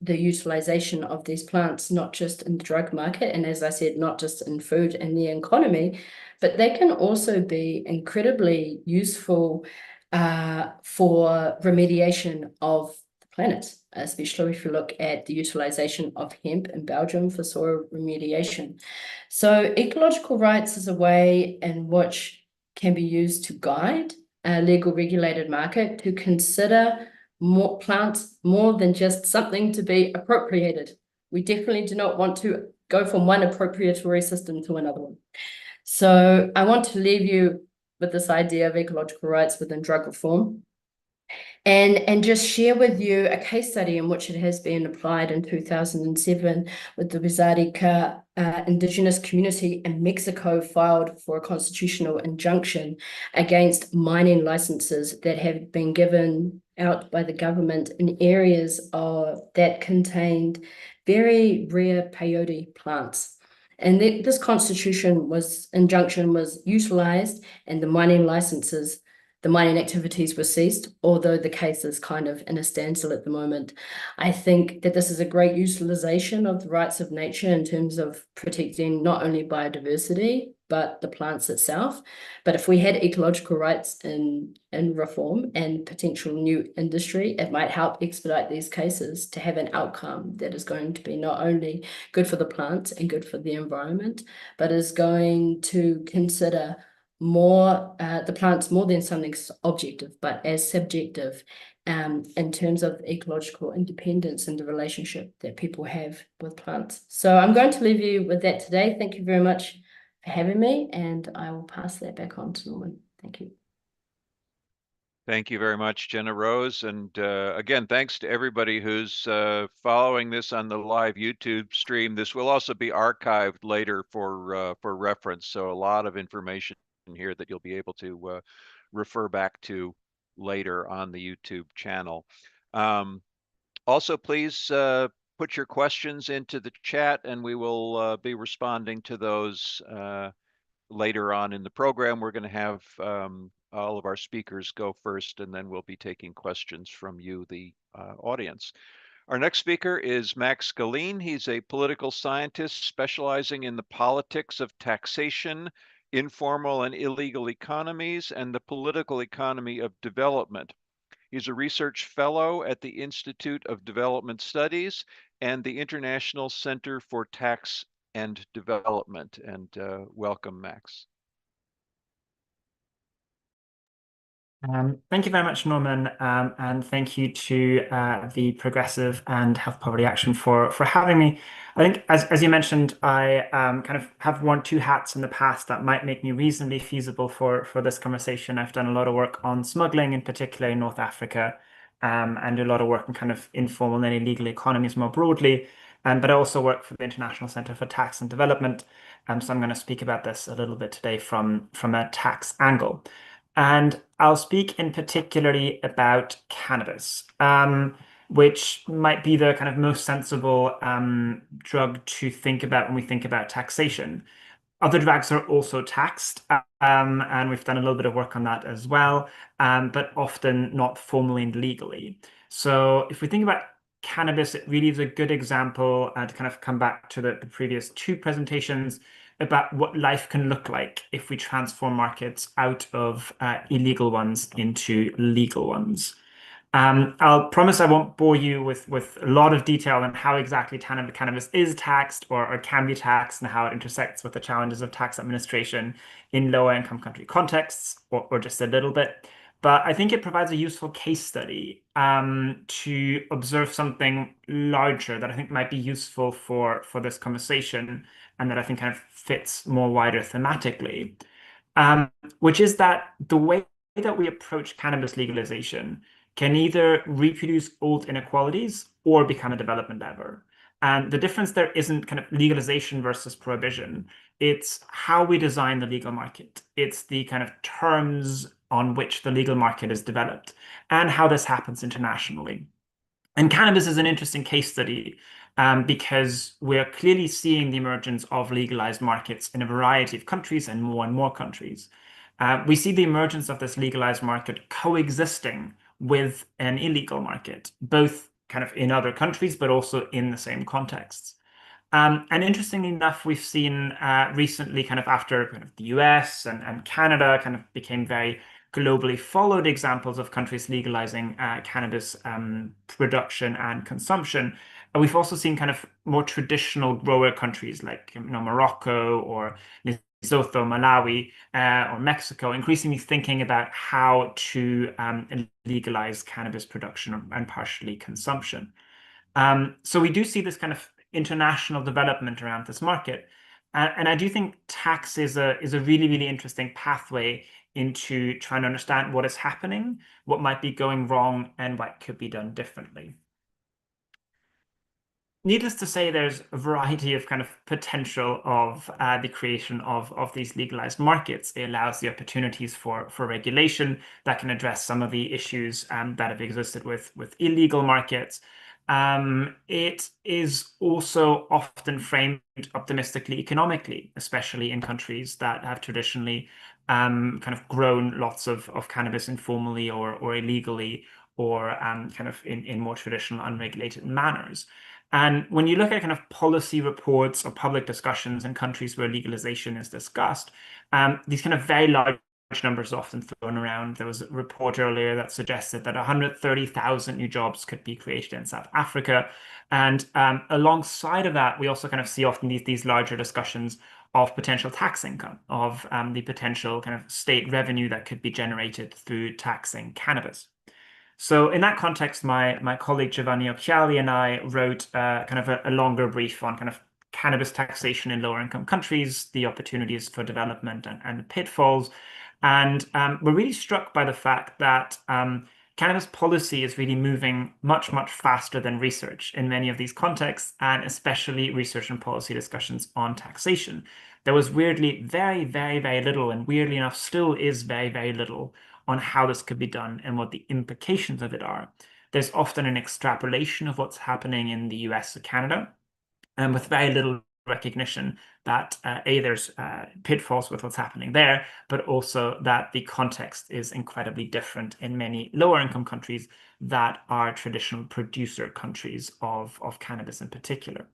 the utilization of these plants, not just in the drug market, and as I said, not just in food and the economy, but they can also be incredibly useful for remediation of the planet, especially if you look at the utilization of hemp in Belgium for soil remediation. So ecological rights is a way in which can be used to guide a legal regulated market to consider more plants more than just something to be appropriated. We definitely do not want to go from one appropriatory system to another one. So I want to leave you with this idea of ecological rights within drug reform, and just share with you a case study in which it has been applied in 2007 with the Wizarika indigenous community in Mexico filed for a constitutional injunction against mining licenses that have been given out by the government in areas that contained very rare peyote plants. And this injunction was utilized, and the mining activities were ceased, although the case is kind of in a standstill at the moment. I think that this is a great utilization of the rights of nature in terms of protecting not only biodiversity, but the plants itself. But if we had ecological rights in reform and potential new industry, it might help expedite these cases to have an outcome that is going to be not only good for the plants and good for the environment, but is going to consider the plants more than something objective, but as subjective in terms of ecological independence and the relationship that people have with plants. So I'm going to leave you with that today. Thank you very much for having me, and I will pass that back on to Norman. Thank you.
Thank you very much, Jenna-Rose. And again, thanks to everybody who's following this on the live YouTube stream. This will also be archived later for reference. So a lot of information here that you'll be able to refer back to later on the YouTube channel. Also, please put your questions into the chat, and we will be responding to those later on in the program. We're going to have all of our speakers go first, and then we'll be taking questions from you, the audience. Our next speaker is Max Gallien. He's a political scientist specializing in the politics of taxation, informal and illegal economies, and the political economy of development. He's a research fellow at the Institute of Development Studies and the International Center for Tax and Development. And welcome, Max.
Thank you very much, Norman, and thank you to the Progressive and Health Poverty Action for having me. I think, as you mentioned, I kind of have worn two hats in the past that might make me reasonably feasible for this conversation. I've done a lot of work on smuggling, in particular in North Africa, and do a lot of work in kind of informal and illegal economies more broadly. But I also work for the International Center for Tax and Development, so I'm going to speak about this a little bit today from a tax angle. And I'll speak in particularly about cannabis, which might be the kind of most sensible drug to think about when we think about taxation. Other drugs are also taxed, and we've done a little bit of work on that as well, but often not formally and legally. So if we think about cannabis, it really is a good example to kind of come back to the previous two presentations about what life can look like if we transform markets out of illegal ones into legal ones. I'll promise I won't bore you with a lot of detail on how exactly cannabis is taxed or can be taxed and how it intersects with the challenges of tax administration in lower income country contexts, or just a little bit. But I think it provides a useful case study to observe something larger that I think might be useful for this conversation and that I think kind of fits more wider thematically, which is that the way that we approach cannabis legalization can either reproduce old inequalities or become a development lever. And the difference there isn't kind of legalization versus prohibition. It's how we design the legal market. It's the kind of terms on which the legal market is developed and how this happens internationally. And cannabis is an interesting case study because we're clearly seeing the emergence of legalized markets in a variety of countries and more countries. We see the emergence of this legalized market coexisting with an illegal market, both kind of in other countries, but also in the same contexts. And interestingly enough, we've seen recently, kind of after kind of the US and Canada kind of became very globally followed examples of countries legalizing cannabis production and consumption. And we've also seen kind of more traditional grower countries like Morocco or Lesotho, Malawi, or Mexico, increasingly thinking about how to legalize cannabis production and partially consumption. So we do see this kind of international development around this market. And I do think tax is a really interesting pathway into trying to understand what is happening, what might be going wrong, and what could be done differently. Needless to say, there's a variety of kind of potential of the creation of these legalized markets. It allows the opportunities for regulation that can address some of the issues that have existed with illegal markets. It is also often framed optimistically economically, especially in countries that have traditionally kind of grown lots of cannabis informally or illegally, or kind of in more traditional unregulated manners. And when you look at kind of policy reports or public discussions in countries where legalization is discussed, these kind of very large numbers are often thrown around. There was a report earlier that suggested that 130,000 new jobs could be created in South Africa. And alongside of that, we also kind of see often these larger discussions of potential tax income, of the potential kind of state revenue that could be generated through taxing cannabis. So in that context, my colleague Giovanni Occhiali and I wrote kind of a longer brief on kind of cannabis taxation in lower income countries, the opportunities for development and the pitfalls. And we're really struck by the fact that cannabis policy is really moving much faster than research in many of these contexts, and especially research and policy discussions on taxation. There was weirdly very little, and weirdly enough still is very little, on how this could be done and what the implications of it are. There's often an extrapolation of what's happening in the US or Canada, and with very little recognition that there's pitfalls with what's happening there, but also that the context is incredibly different in many lower income countries that are traditional producer countries of cannabis in particular.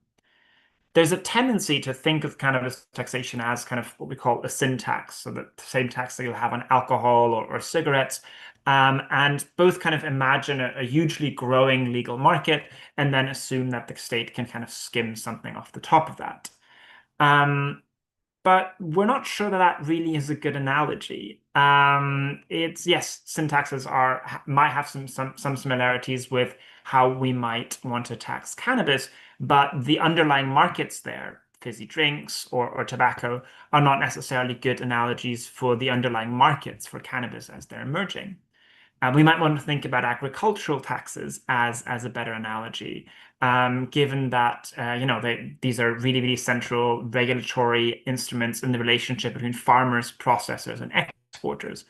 There's a tendency to think of cannabis taxation as kind of what we call a sin tax, so the same tax that you'll have on alcohol or cigarettes, and both kind of imagine a hugely growing legal market and then assume that the state can kind of skim something off the top of that. But we're not sure that really is a good analogy. Yes, sin taxes might have some similarities with how we might want to tax cannabis, but the underlying markets there, fizzy drinks or tobacco, are not necessarily good analogies for the underlying markets for cannabis as they're emerging. We might want to think about agricultural taxes as a better analogy, given that these are really central regulatory instruments in the relationship between farmers, processors, and exporters.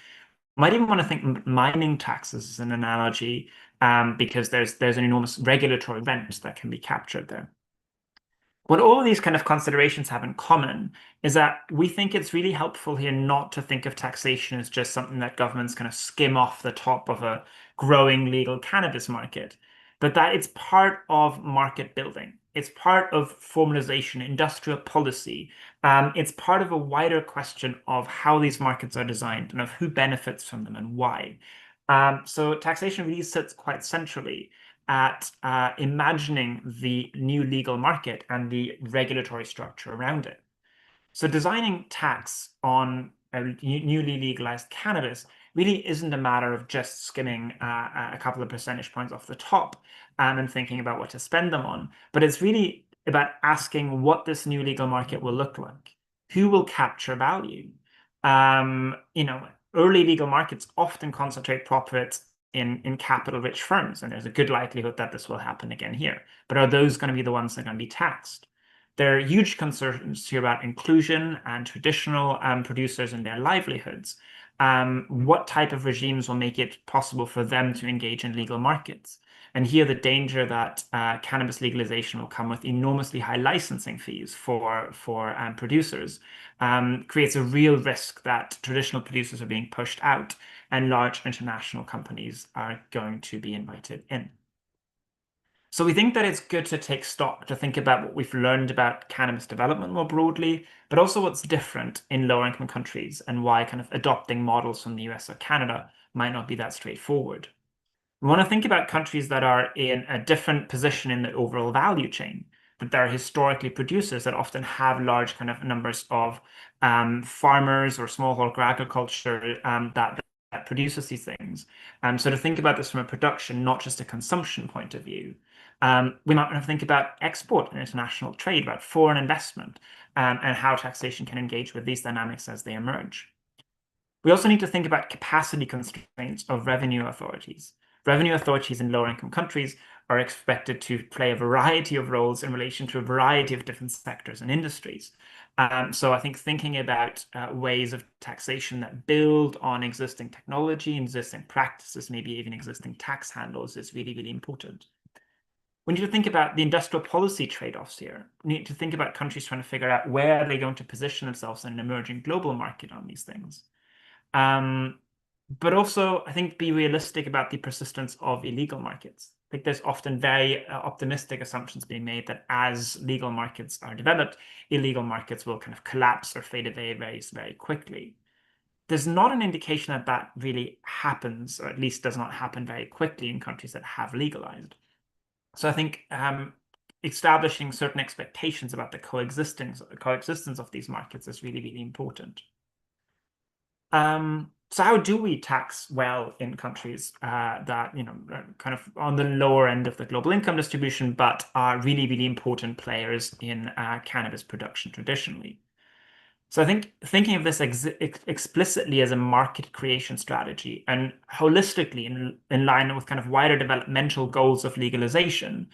Might even want to think mining taxes as an analogy, because there's an enormous regulatory rent that can be captured there. What all of these kind of considerations have in common is that we think it's really helpful here not to think of taxation as just something that governments kind of skim off the top of a growing legal cannabis market, but that it's part of market building. It's part of formalization, industrial policy. It's part of a wider question of how these markets are designed and of who benefits from them and why. So taxation really sits quite centrally at imagining the new legal market and the regulatory structure around it. So designing tax on newly legalized cannabis really isn't a matter of just skimming a couple of percentage points off the top and thinking about what to spend them on, but it's really about asking what this new legal market will look like. Who will capture value? Early legal markets often concentrate profits in capital-rich firms, and there's a good likelihood that this will happen again here. But are those going to be the ones that are going to be taxed? There are huge concerns here about inclusion and traditional producers and their livelihoods. What type of regimes will make it possible for them to engage in legal markets? And here the danger that cannabis legalization will come with enormously high licensing fees for producers creates a real risk that traditional producers are being pushed out and large international companies are going to be invited in. So we think that it's good to take stock, to think about what we've learned about cannabis development more broadly, but also what's different in lower income countries and why kind of adopting models from the US or Canada might not be that straightforward. We want to think about countries that are in a different position in the overall value chain, that there are historically producers that often have large kind of numbers of farmers or smallholder agriculture that produces these things. So to think about this from a production, not just a consumption point of view. We might want to think about export and international trade, about foreign investment, and how taxation can engage with these dynamics as they emerge. We also need to think about capacity constraints of revenue authorities. Revenue authorities in lower income countries are expected to play a variety of roles in relation to a variety of different sectors and industries. So I think thinking about ways of taxation that build on existing technology, existing practices, maybe even existing tax handles is really, really important. We need to think about the industrial policy trade-offs here. We need to think about countries trying to figure out where they're going to position themselves in an emerging global market on these things. But also, I think, be realistic about the persistence of illegal markets. I think there's often very optimistic assumptions being made that as legal markets are developed, illegal markets will kind of collapse or fade away very, very quickly. There's not an indication that that really happens, or at least does not happen very quickly in countries that have legalized. So I think establishing certain expectations about the coexistence of these markets is really, really important. So how do we tax well in countries that, kind of on the lower end of the global income distribution, but are really, really important players in cannabis production traditionally? So I think thinking of this explicitly as a market creation strategy and holistically in line with kind of wider developmental goals of legalization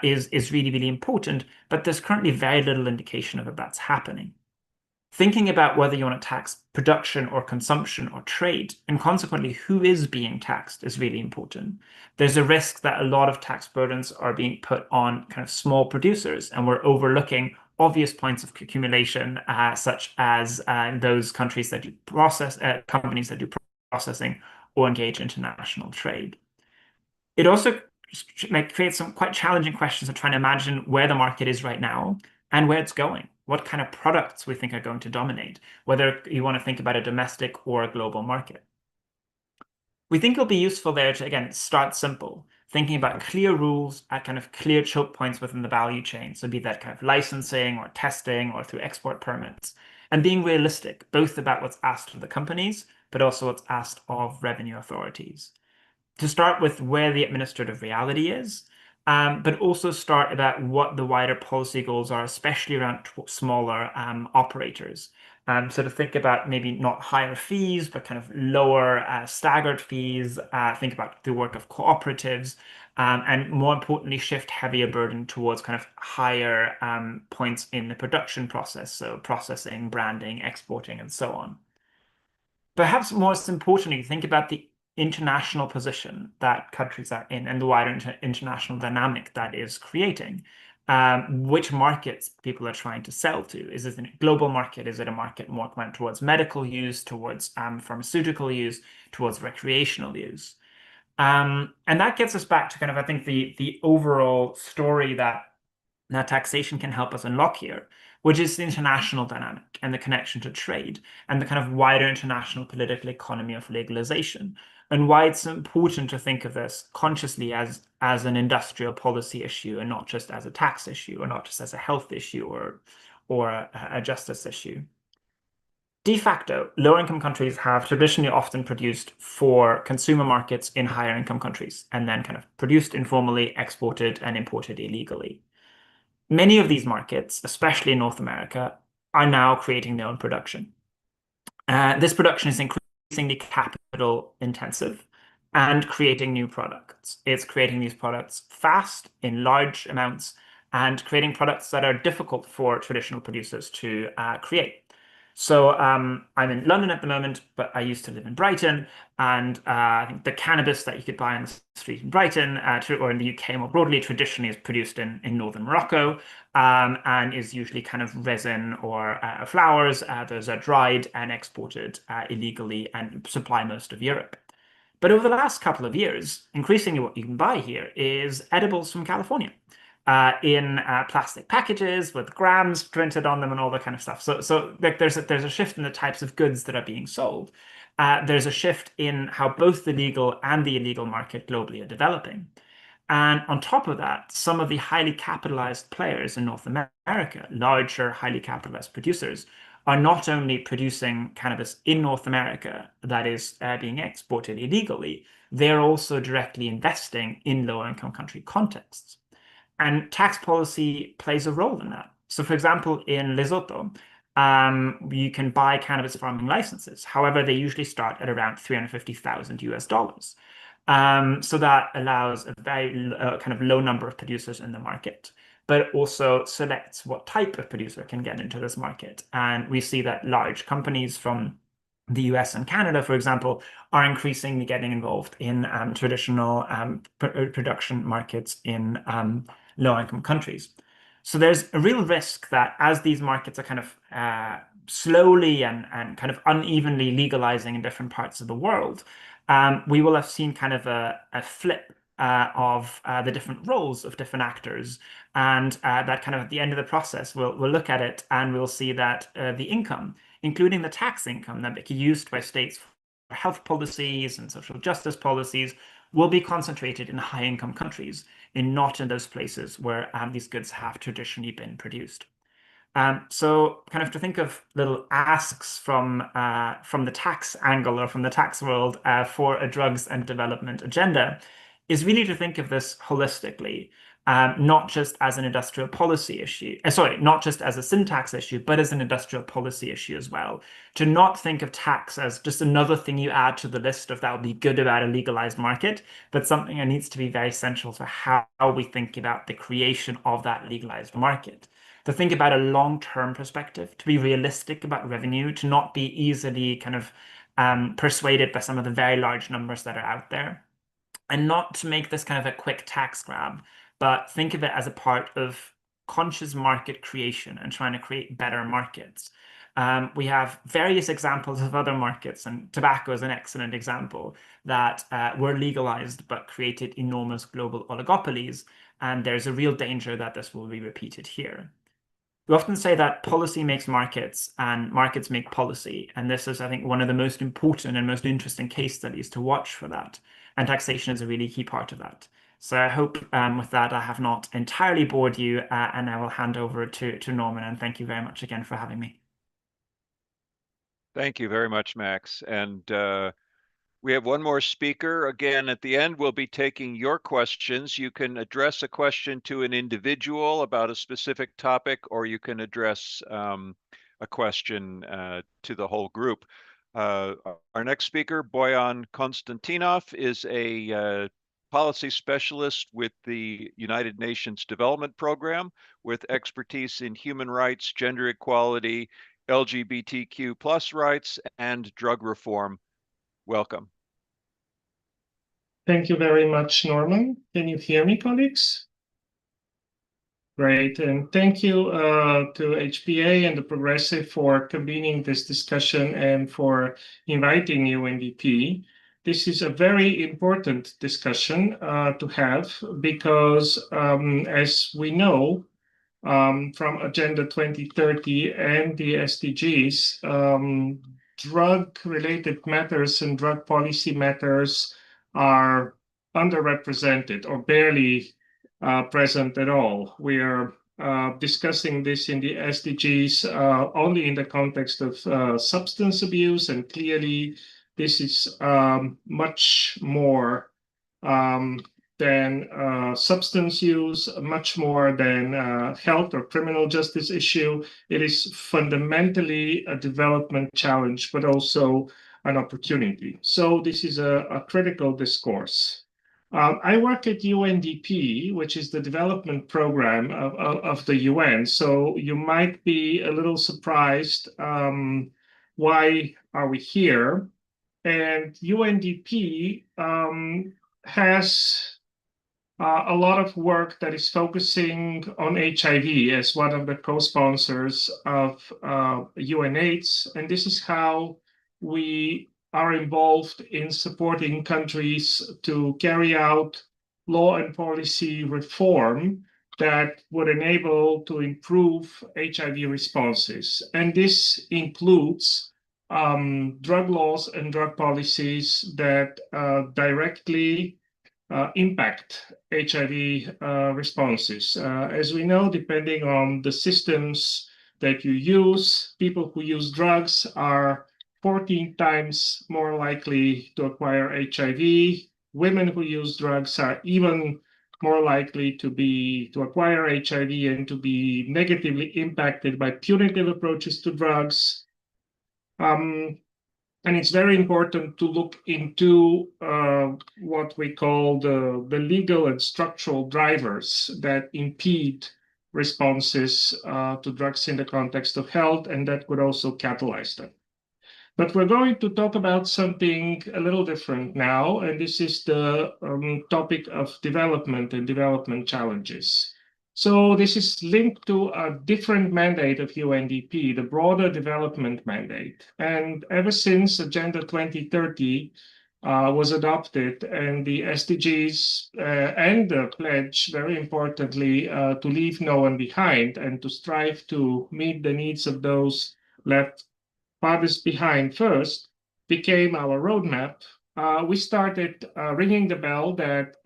is really, really important, but there's currently very little indication of that's happening. Thinking about whether you want to tax production or consumption or trade, and consequently who is being taxed, is really important. There's a risk that a lot of tax burdens are being put on kind of small producers, and we're overlooking obvious points of accumulation, such as those countries that do companies that do processing or engage international trade. It also creates some quite challenging questions of trying to imagine where the market is right now and where it's going. What kind of products we think are going to dominate, whether you want to think about a domestic or a global market. We think it'll be useful there to, again, start simple, thinking about clear rules at kind of clear choke points within the value chain. So be that kind of licensing or testing or through export permits, and being realistic, both about what's asked of the companies, but also what's asked of revenue authorities. To start with where the administrative reality is, but also start about what the wider policy goals are, especially around smaller operators. So to think about maybe not higher fees, but kind of lower staggered fees, think about the work of cooperatives, and more importantly, shift heavier burden towards kind of higher points in the production process, so processing, branding, exporting, and so on. Perhaps most importantly, think about the international position that countries are in and the wider international dynamic that is creating. Which markets people are trying to sell to. Is it a global market? Is it a market more towards medical use, towards pharmaceutical use, towards recreational use? And that gets us back to kind of, I think, the overall story that taxation can help us unlock here, which is the international dynamic and the connection to trade and the kind of wider international political economy of legalization, and why it's important to think of this consciously as an industrial policy issue and not just as a tax issue or not just as a health issue or a justice issue. De facto, lower-income countries have traditionally often produced for consumer markets in higher-income countries and then kind of produced informally, exported, and imported illegally. Many of these markets, especially in North America, are now creating their own production. This production is increasingly capital intensive and creating new products. It's creating these products fast in large amounts and creating products that are difficult for traditional producers to create. So I'm in London at the moment, but I used to live in Brighton, and I think the cannabis that you could buy on the street in Brighton or in the UK more broadly traditionally is produced in northern Morocco and is usually kind of resin or flowers. Those are dried and exported illegally and supply most of Europe. But over the last couple of years, increasingly what you can buy here is edibles from California. In plastic packages with grams printed on them and all that kind of stuff. So like there's a shift in the types of goods that are being sold. There's a shift in how both the legal and the illegal market globally are developing. And on top of that, some of the highly capitalized players in North America, larger, highly capitalized producers, are not only producing cannabis in North America that is being exported illegally, they're also directly investing in lower-income country contexts. And tax policy plays a role in that. So, for example, in Lesotho, you can buy cannabis farming licenses. However, they usually start at around $350,000. So that allows a very kind of low number of producers in the market, but also selects what type of producer can get into this market. And we see that large companies from the US and Canada, for example, are increasingly getting involved in traditional production markets in low-income countries. So there's a real risk that as these markets are kind of slowly and kind of unevenly legalizing in different parts of the world, we will have seen kind of a flip of the different roles of different actors. And that kind of at the end of the process, we'll look at it and we'll see that the income, including the tax income that can be used by states for health policies and social justice policies, will be concentrated in high-income countries and not in those places where these goods have traditionally been produced. So kind of to think of little asks from the tax angle or from the tax world for a drugs and development agenda is really to think of this holistically, not just as an industrial policy issue, not just as a syntax issue, but as an industrial policy issue as well. To not think of tax as just another thing you add to the list of that would be good about a legalized market, but something that needs to be very central to how we think about the creation of that legalized market. To think about a long-term perspective, to be realistic about revenue, to not be easily kind of persuaded by some of the very large numbers that are out there, and not to make this kind of a quick tax grab, but think of it as a part of conscious market creation and trying to create better markets. We have various examples of other markets, and tobacco is an excellent example, that were legalized but created enormous global oligopolies, and there's a real danger that this will be repeated here. We often say that policy makes markets and markets make policy, and this is, I think, one of the most important and most interesting case studies to watch for that, and taxation is a really key part of that. So I hope with that I have not entirely bored you, and I will hand over to Norman, and thank you very much again for having me.
Thank you very much, Max. And we have one more speaker. Again, at the end, we'll be taking your questions. You can address a question to an individual about a specific topic, or you can address a question to the whole group. Our next speaker, Boyan Konstantinov, is a policy specialist with the United Nations Development Program with expertise in human rights, gender equality, LGBTQ+ rights, and drug reform. Welcome.
Thank you very much, Norman. Can you hear me, colleagues? Great, and thank you to HPA and the Progressive for convening this discussion and for inviting UNDP. This is a very important discussion to have because, as we know, from Agenda 2030 and the SDGs, drug-related matters and drug policy matters are underrepresented or barely present at all. We are discussing this in the SDGs only in the context of substance abuse, and clearly this is much more than substance use, much more than health or criminal justice issue. It is fundamentally a development challenge, but also an opportunity. So this is a critical discourse. I work at UNDP, which is the development program of the UN. So you might be a little surprised, why are we here? And UNDP has a lot of work that is focusing on HIV as one of the co-sponsors of UNAIDS. And this is how we are involved in supporting countries to carry out law and policy reform that would enable to improve HIV responses. And this includes drug laws and drug policies that directly impact HIV responses. As we know, depending on the systems that you use, people who use drugs are 14 times more likely to acquire HIV. Women who use drugs are even more likely to acquire HIV and to be negatively impacted by punitive approaches to drugs. And it's very important to look into what we call the legal and structural drivers that impede responses to drugs in the context of health, and that could also catalyze them. But we're going to talk about something a little different now, and this is the topic of development and development challenges. So this is linked to a different mandate of UNDP, the broader development mandate. And ever since Agenda 2030 was adopted, and the SDGs and the pledge, very importantly, to leave no one behind and to strive to meet the needs of those left farthest behind first, became our roadmap. We started ringing the bell that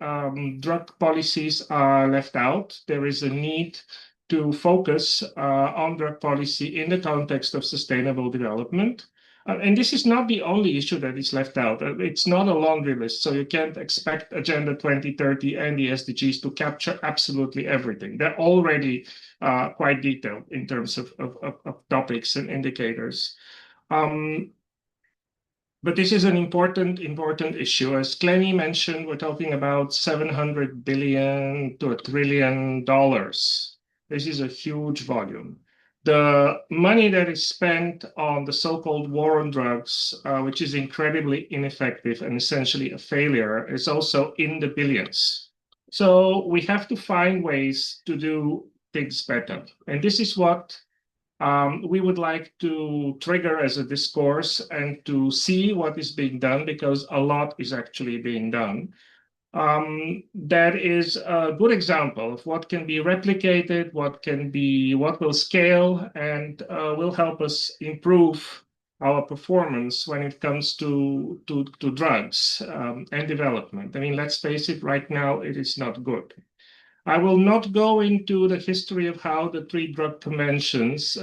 drug policies are left out. There is a need to focus on drug policy in the context of sustainable development. And this is not the only issue that is left out. It's not a laundry list, so you can't expect Agenda 2030 and the SDGs to capture absolutely everything. They're already quite detailed in terms of topics and indicators. But this is an important issue. As Clemmie mentioned, we're talking about $700 billion to $1 trillion. This is a huge volume. The money that is spent on the so-called war on drugs, which is incredibly ineffective and essentially a failure, is also in the billions. So we have to find ways to do things better. And this is what we would like to trigger as a discourse and to see what is being done, because a lot is actually being done. That is a good example of what can be replicated, what will scale, and will help us improve our performance when it comes to drugs and development. I mean, let's face it, right now it is not good. I will not go into the history of how the 3 drug conventions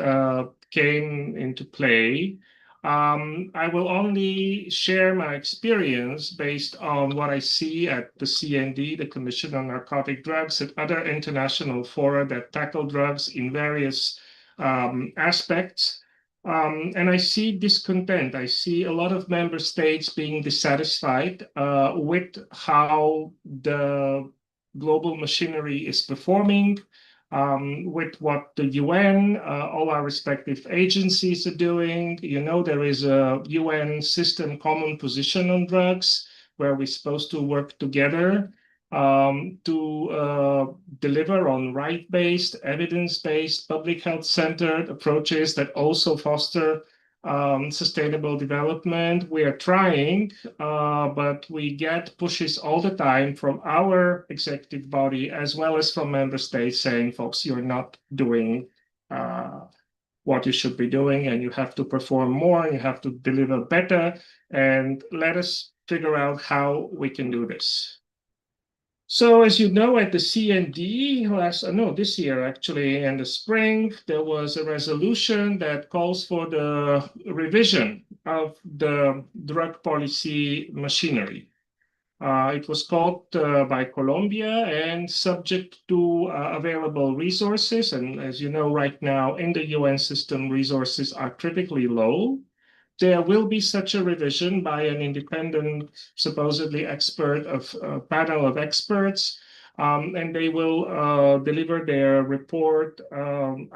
came into play. I will only share my experience based on what I see at the CND, the Commission on Narcotic Drugs, and other international fora that tackle drugs in various aspects. And I see discontent. I see a lot of member states being dissatisfied with how the global machinery is performing, with what the UN, all our respective agencies are doing. You know, there is a UN system common position on drugs where we're supposed to work together to deliver on right-based, evidence-based, public health-centered approaches that also foster sustainable development. We are trying, but we get pushes all the time from our executive body as well as from member states saying, folks, you're not doing what you should be doing, and you have to perform more, and you have to deliver better, and let us figure out how we can do this. So as you know, at the CND this year actually, in the spring, there was a resolution that calls for the revision of the drug policy machinery. It was called by Colombia and subject to available resources. And as you know, right now in the UN system, resources are critically low. There will be such a revision by an independent, supposedly expert of a panel of experts, and they will deliver their report,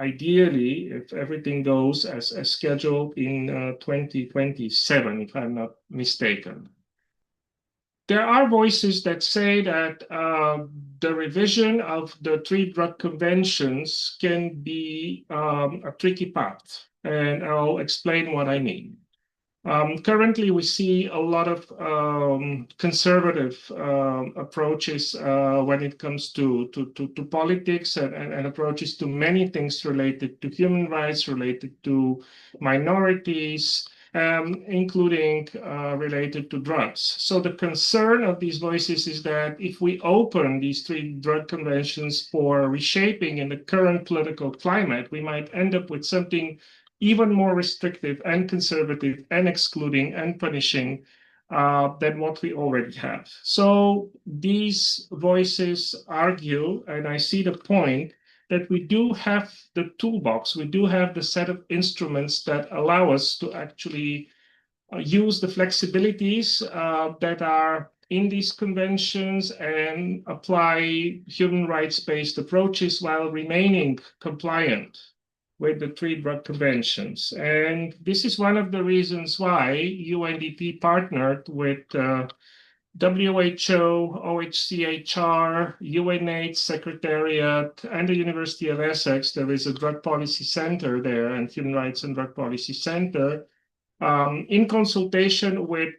ideally, if everything goes as scheduled, in 2027, if I'm not mistaken. There are voices that say that the revision of the 3 drug conventions can be a tricky path, and I'll explain what I mean. Currently, we see a lot of conservative approaches when it comes to politics and approaches to many things related to human rights, related to minorities, including related to drugs. So the concern of these voices is that if we open these 3 drug conventions for reshaping in the current political climate, we might end up with something even more restrictive and conservative and excluding and punishing than what we already have. So these voices argue, and I see the point, that we do have the toolbox, we do have the set of instruments that allow us to actually use the flexibilities that are in these conventions and apply human rights-based approaches while remaining compliant with the 3 drug conventions. And this is one of the reasons why UNDP partnered with WHO, OHCHR, UNAIDS Secretariat, and the University of Essex. There is a drug policy center there, and Human Rights and Drug Policy Center, in consultation with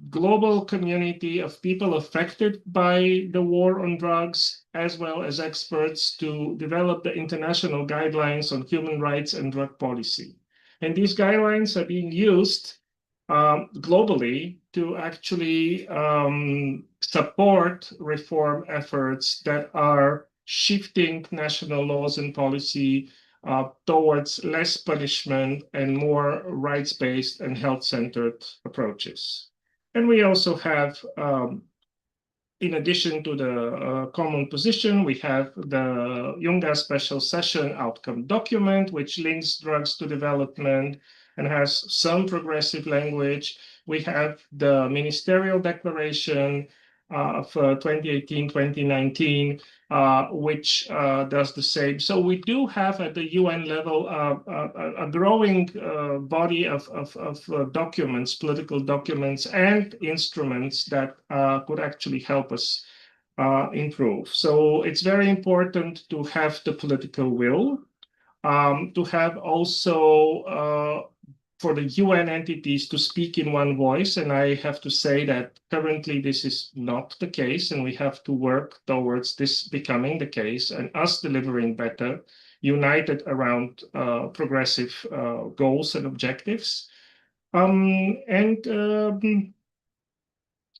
global community of people affected by the war on drugs, as well as experts, to develop the international guidelines on human rights and drug policy. And these guidelines are being used globally to actually support reform efforts that are shifting national laws and policy towards less punishment and more rights-based and health-centered approaches. And we also have, in addition to the common position, we have the UNGA Special Session Outcome Document, which links drugs to development and has some progressive language. We have the Ministerial Declaration of 2018-2019, which does the same. So we do have at the UN level a growing body of documents, political documents and instruments that could actually help us improve. So it's very important to have the political will, to have also for the UN entities to speak in one voice. And I have to say that currently this is not the case, and we have to work towards this becoming the case and us delivering better, united around progressive goals and objectives.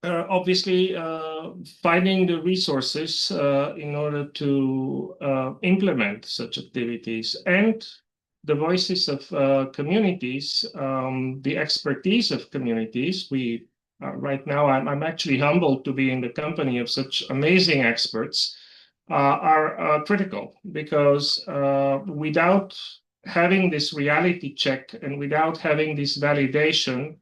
Obviously, finding the resources in order to implement such activities, and the voices of communities, the expertise of communities. We right now, I'm actually humbled to be in the company of such amazing experts, are critical, because without having this reality check and without having this validation,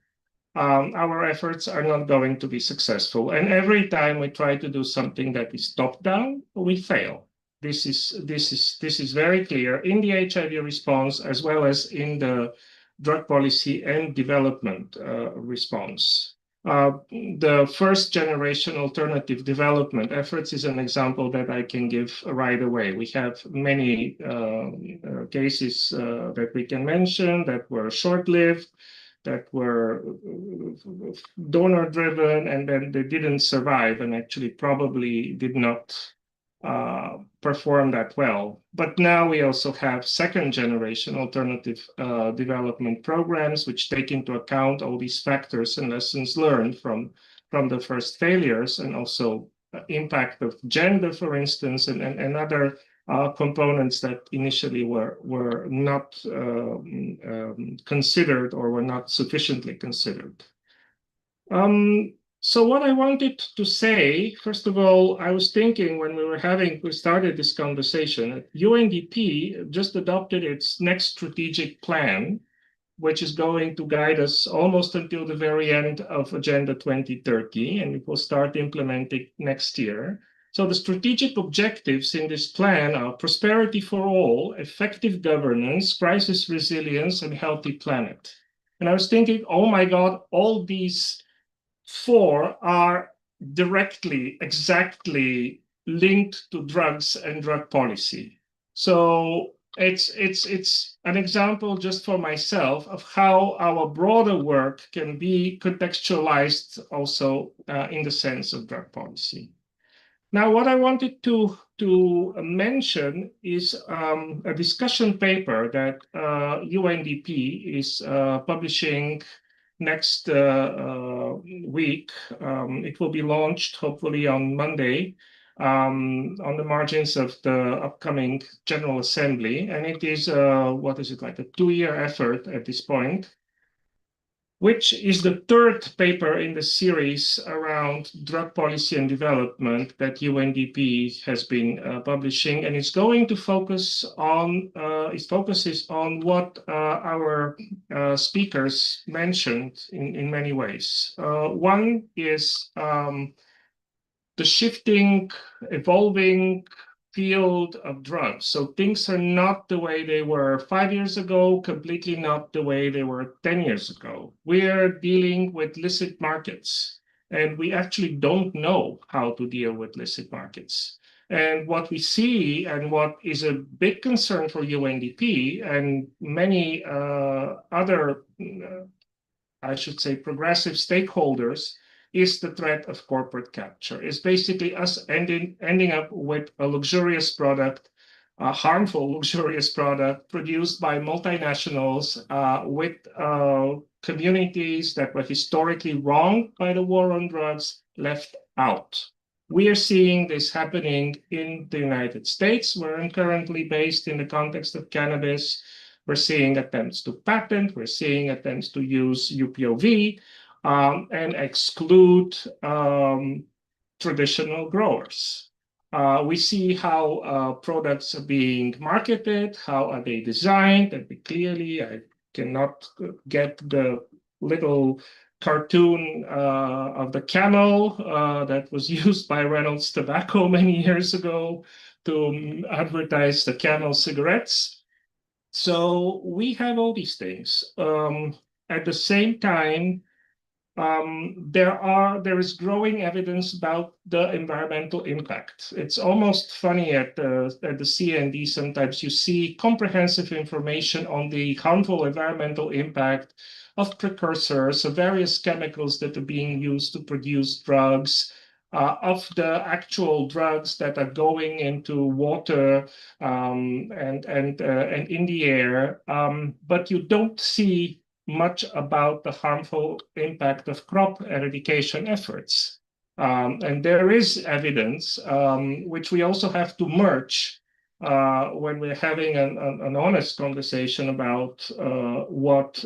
our efforts are not going to be successful. And every time we try to do something that is top-down, we fail. This is very clear in the HIV response, as well as in the drug policy and development response. The first generation alternative development efforts is an example that I can give right away. We have many cases that we can mention that were short-lived, that were donor-driven, and then they didn't survive, and actually probably did not perform that well. But now we also have second generation alternative development programs, which take into account all these factors and lessons learned from the first failures, and also impact of gender, for instance, and other components that initially were not considered or were not sufficiently considered. So what I wanted to say, first of all, I was thinking when we started this conversation, UNDP just adopted its next strategic plan, which is going to guide us almost until the very end of Agenda 2030, and it will start implementing next year. So the strategic objectives in this plan are prosperity for all, effective governance, crisis resilience, and healthy planet. And I was thinking, oh my God, all these four are directly, exactly linked to drugs and drug policy. So it's an example just for myself of how our broader work can be contextualized also in the sense of drug policy. Now, what I wanted to mention is a discussion paper that UNDP is publishing next week. It will be launched hopefully on Monday on the margins of the upcoming General Assembly. And it is, what is it, like a 2-year effort at this point, which is the third paper in the series around drug policy and development that UNDP has been publishing, and it's going to focus on it focuses on what our speakers mentioned in many ways. One is the shifting, evolving field of drugs. So things are not the way they were 5 years ago, completely not the way they were 10 years ago. We're dealing with licit markets, and we actually don't know how to deal with licit markets. And what we see, and what is a big concern for UNDP and many other, I should say, progressive stakeholders, is the threat of corporate capture. It's basically us ending up with a luxurious product, a harmful luxurious product produced by multinationals with communities that were historically wronged by the war on drugs left out. We are seeing this happening in the United States, where I'm currently based in the context of cannabis. We're seeing attempts to patent, we're seeing attempts to use UPOV, and exclude traditional growers. We see how products are being marketed, how are they designed, and clearly I cannot get the little cartoon of the camel that was used by Reynolds Tobacco many years ago to advertise the Camel cigarettes. So we have all these things. At the same time, there is growing evidence about the environmental impact. It's almost funny at the CND sometimes you see comprehensive information on the harmful environmental impact of precursors, of various chemicals that are being used to produce drugs, of the actual drugs that are going into water and in the air, but you don't see much about the harmful impact of crop eradication efforts. And there is evidence, which we also have to merge when we're having an honest conversation about what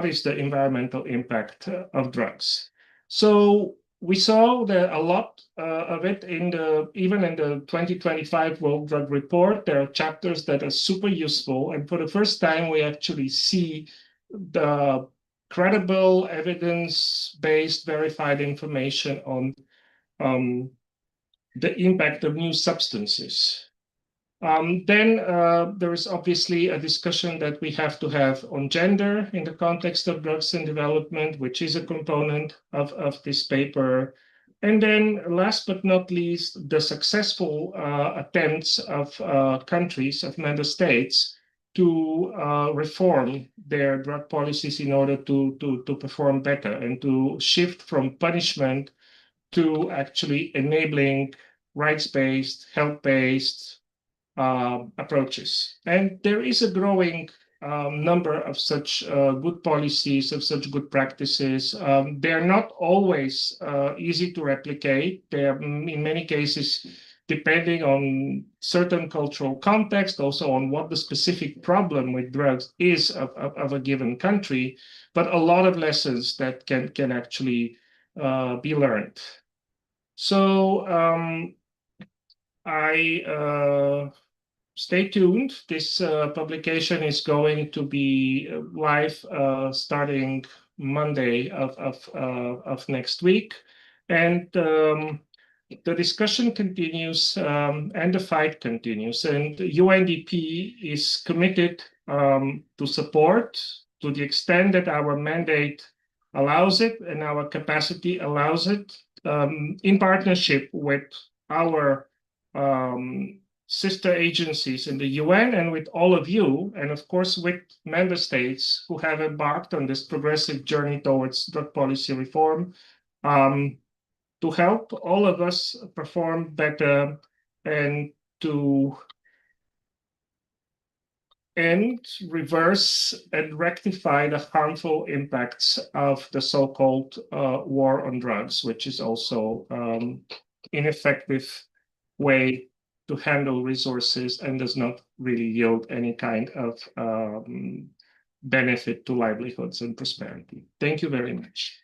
is the environmental impact of drugs. So we saw that a lot of it even in the 2025 World Drug Report. There are chapters that are super useful, and for the first time, we actually see the credible, evidence-based, verified information on the impact of new substances. Then there is obviously a discussion that we have to have on gender in the context of drugs and development, which is a component of this paper. And then last but not least, the successful attempts of countries, of member states, to reform their drug policies in order to perform better and to shift from punishment to actually enabling rights-based, health-based approaches. And there is a growing number of such good policies, of such good practices. They're not always easy to replicate. They're in many cases, depending on certain cultural context, also on what the specific problem with drugs is of a given country, but a lot of lessons that can actually be learned. So stay tuned. This publication is going to be live starting Monday of next week. And the discussion continues and the fight continues. And UNDP is committed to support to the extent that our mandate allows it and our capacity allows it, in partnership with our sister agencies in the UN and with all of you, and of course with member states who have embarked on this progressive journey towards drug policy reform, to help all of us perform better and to end, reverse, and rectify the harmful impacts of the so-called war on drugs, which is also ineffective way to handle resources and does not really yield any kind of benefit to livelihoods and prosperity. Thank you very much.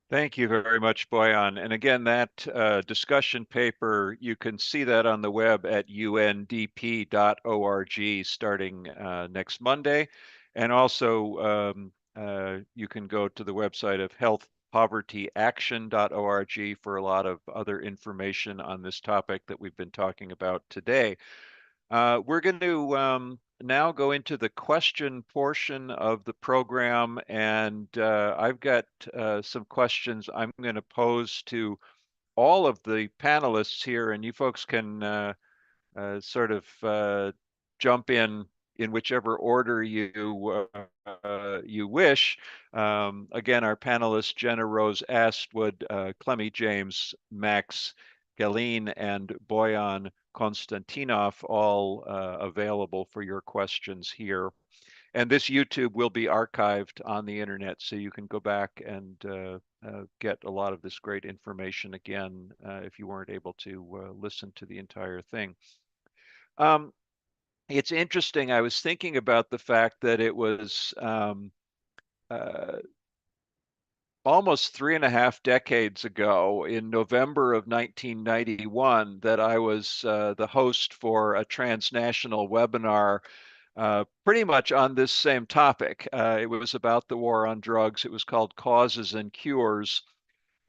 Thank you very much, Boyan. And again, that discussion paper, you can see that on the web at undp.org starting next Monday. And also, you can go to the website of healthpovertyaction.org for a lot of other information on this topic that we've been talking about today. We're going to now go into the question portion of the program, and I've got some questions I'm going to pose to all of the panelists here, and you folks can sort of jump in whichever order you wish. Again, our panelists, Jenna-Rose, Astwood, Clemmie, James, Max, Gallien, and Boyan Konstantinov, all available for your questions here. And this YouTube will be archived on the internet, so you can go back and get a lot of this great information again if you weren't able to listen to the entire thing. It's interesting, I was thinking about the fact that it was almost 3.5 decades ago, in November of 1991, that I was the host for a transnational webinar pretty much on this same topic. It was about the war on drugs. It was called Causes and Cures,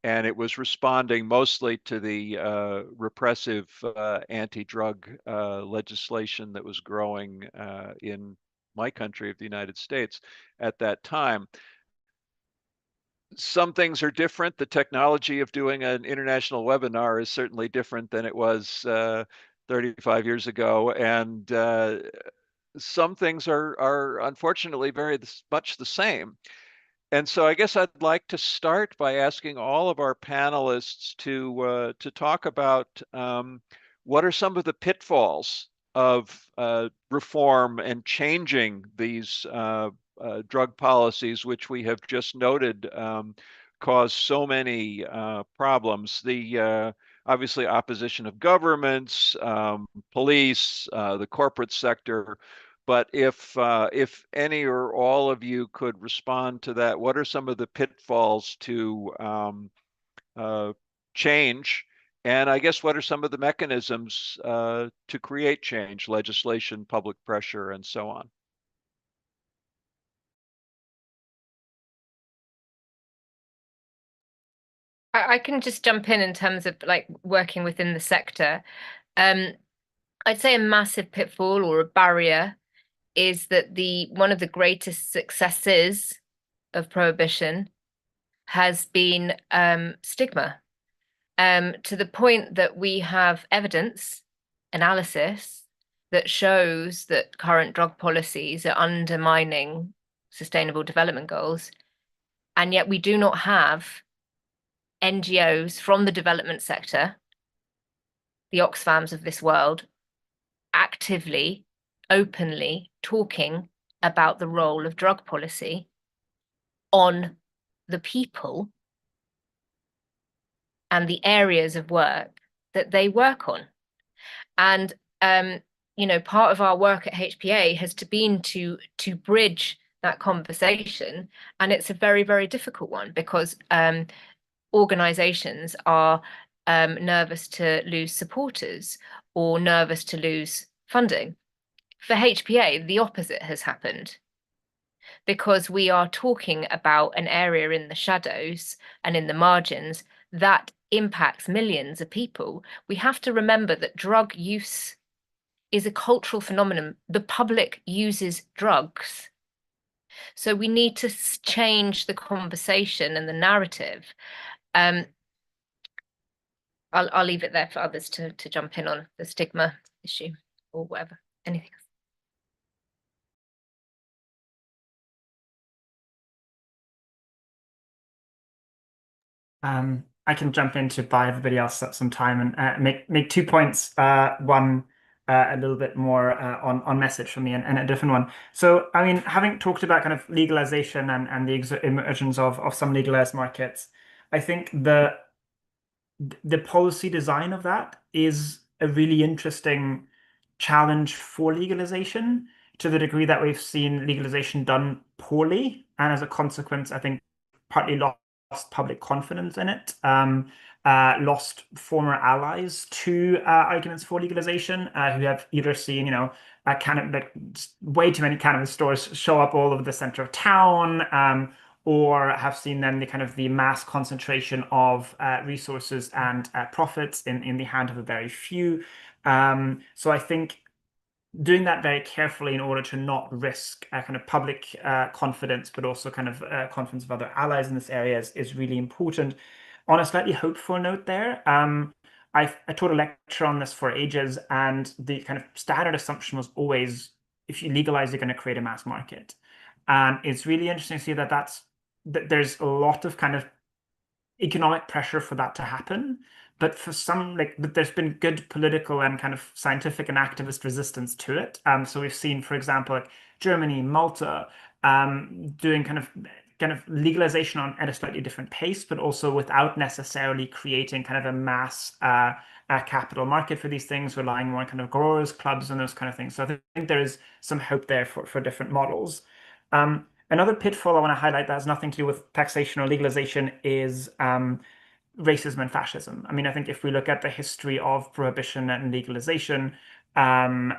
and it was responding mostly to the repressive anti-drug legislation that was growing in my country of the United States at that time. Some things are different. The technology of doing an international webinar is certainly different than it was 35 years ago. And some things are unfortunately very much the same. And so I guess I'd like to start by asking all of our panelists to talk about what are some of the pitfalls of reform and changing these drug policies, which we have just noted cause so many problems. The obviously opposition of governments, police, the corporate sector. But if any or all of you could respond to that, what are some of the pitfalls to change? And I guess what are some of the mechanisms to create change, legislation, public pressure, and so on?
I can just jump in terms of like working within the sector. I'd say a massive pitfall or a barrier is that one of the greatest successes of prohibition has been stigma, to the point that we have evidence, analysis that shows that current drug policies are undermining sustainable development goals, and yet we do not have NGOs from the development sector the Oxfams of this world actively, openly talking about the role of drug policy on the people and the areas of work that they work on. And you know, part of our work at HPA has been to bridge that conversation, and it's a very, very difficult one because organizations are nervous to lose supporters or nervous to lose funding. For HPA, the opposite has happened, because we are talking about an area in the shadows and in the margins that impacts millions of people. We have to remember that drug use is a cultural phenomenon. The public uses drugs. So we need to change the conversation and the narrative. I'll leave it there for others to jump in on the stigma issue or whatever. Anything else?
I can jump in to buy everybody else some time and make 2 points. One a little bit more on message for me, and a different one. So, I mean, having talked about kind of legalization and the emergence of some legalized markets, I think the policy design of that is a really interesting challenge for legalization, to the degree that we've seen legalization done poorly, and as a consequence, I think partly lost public confidence in it, lost former allies to arguments for legalization, who have either seen, you know, like way too many cannabis stores show up all over the center of town, or have seen then the mass concentration of resources and profits in the hand of a very few. So I think doing that very carefully in order to not risk kind of public confidence, but also kind of confidence of other allies in this area is really important. On a slightly hopeful note there, I taught a lecture on this for ages, and the kind of standard assumption was always, if you legalize, you're going to create a mass market. And it's really interesting to see that there's a lot of kind of economic pressure for that to happen. But for some, but there's been good political and kind of scientific and activist resistance to it. So we've seen, for example, like Germany, Malta, doing kind of legalization at a slightly different pace, but also without necessarily creating kind of a mass capital market for these things, relying more on kind of growers, clubs, and those kind of things. So I think there is some hope there for different models. Another pitfall I want to highlight that has nothing to do with taxation or legalization is racism and fascism. I mean, I think if we look at the history of prohibition and legalization and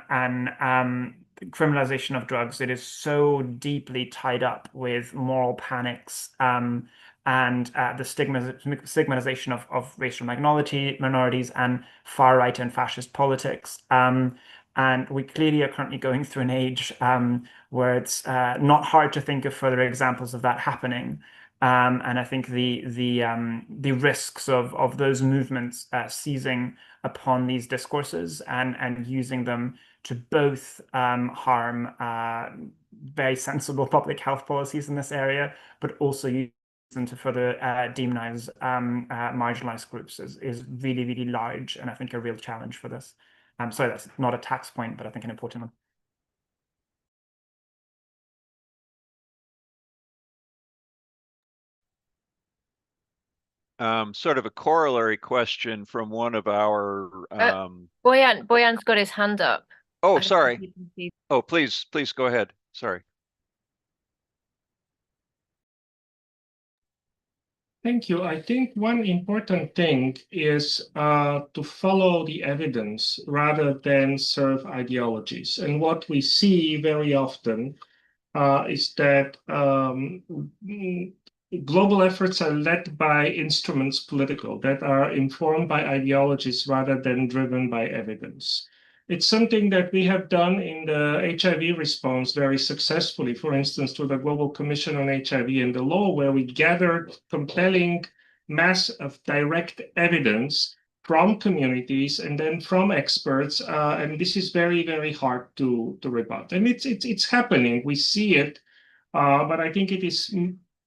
criminalization of drugs, it is so deeply tied up with moral panics and the stigmatization of racial minorities and far-right and fascist politics. And we clearly are currently going through an age where it's not hard to think of further examples of that happening. And I think the risks of those movements seizing upon these discourses and using them to both harm very sensible public health policies in this area, but also use them to further demonize marginalized groups is really, really large, and I think a real challenge for this. Sorry, that's not a tax point, but I think an important one.
Sort of a corollary question from one of our
Boyan's got his hand up.
Oh, sorry. Oh, please go ahead. Sorry.
Thank you. I think one important thing is to follow the evidence rather than serve ideologies. And what we see very often is that global efforts are led by instruments political that are informed by ideologies rather than driven by evidence. It's something that we have done in the HIV response very successfully, for instance, through the Global Commission on HIV and the Law, where we gathered compelling mass of direct evidence from communities and then from experts. And this is very, very hard to rebut. And it's happening. We see it. But I think it is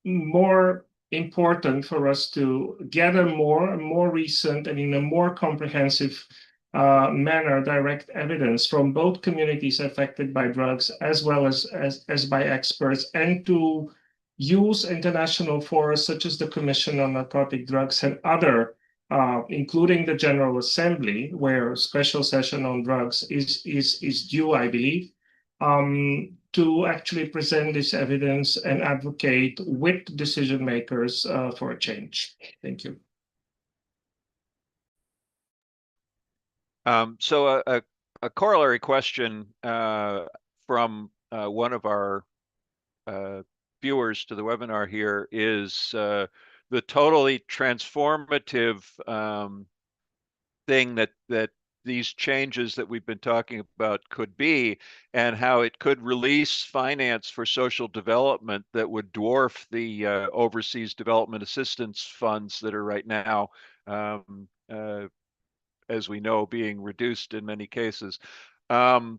more important for us to gather more recent and in a more comprehensive manner direct evidence from both communities affected by drugs as well as by experts, and to use international forums such as the Commission on Narcotic Drugs and other, including the General Assembly, where a special session on drugs is due, I believe, to actually present this evidence and advocate with decision makers for a change. Thank you.
So a corollary question from one of our viewers to the webinar here is the totally transformative thing that these changes that we've been talking about could be, and how it could release finance for social development that would dwarf the overseas development assistance funds that are right now, as we know, being reduced in many cases. And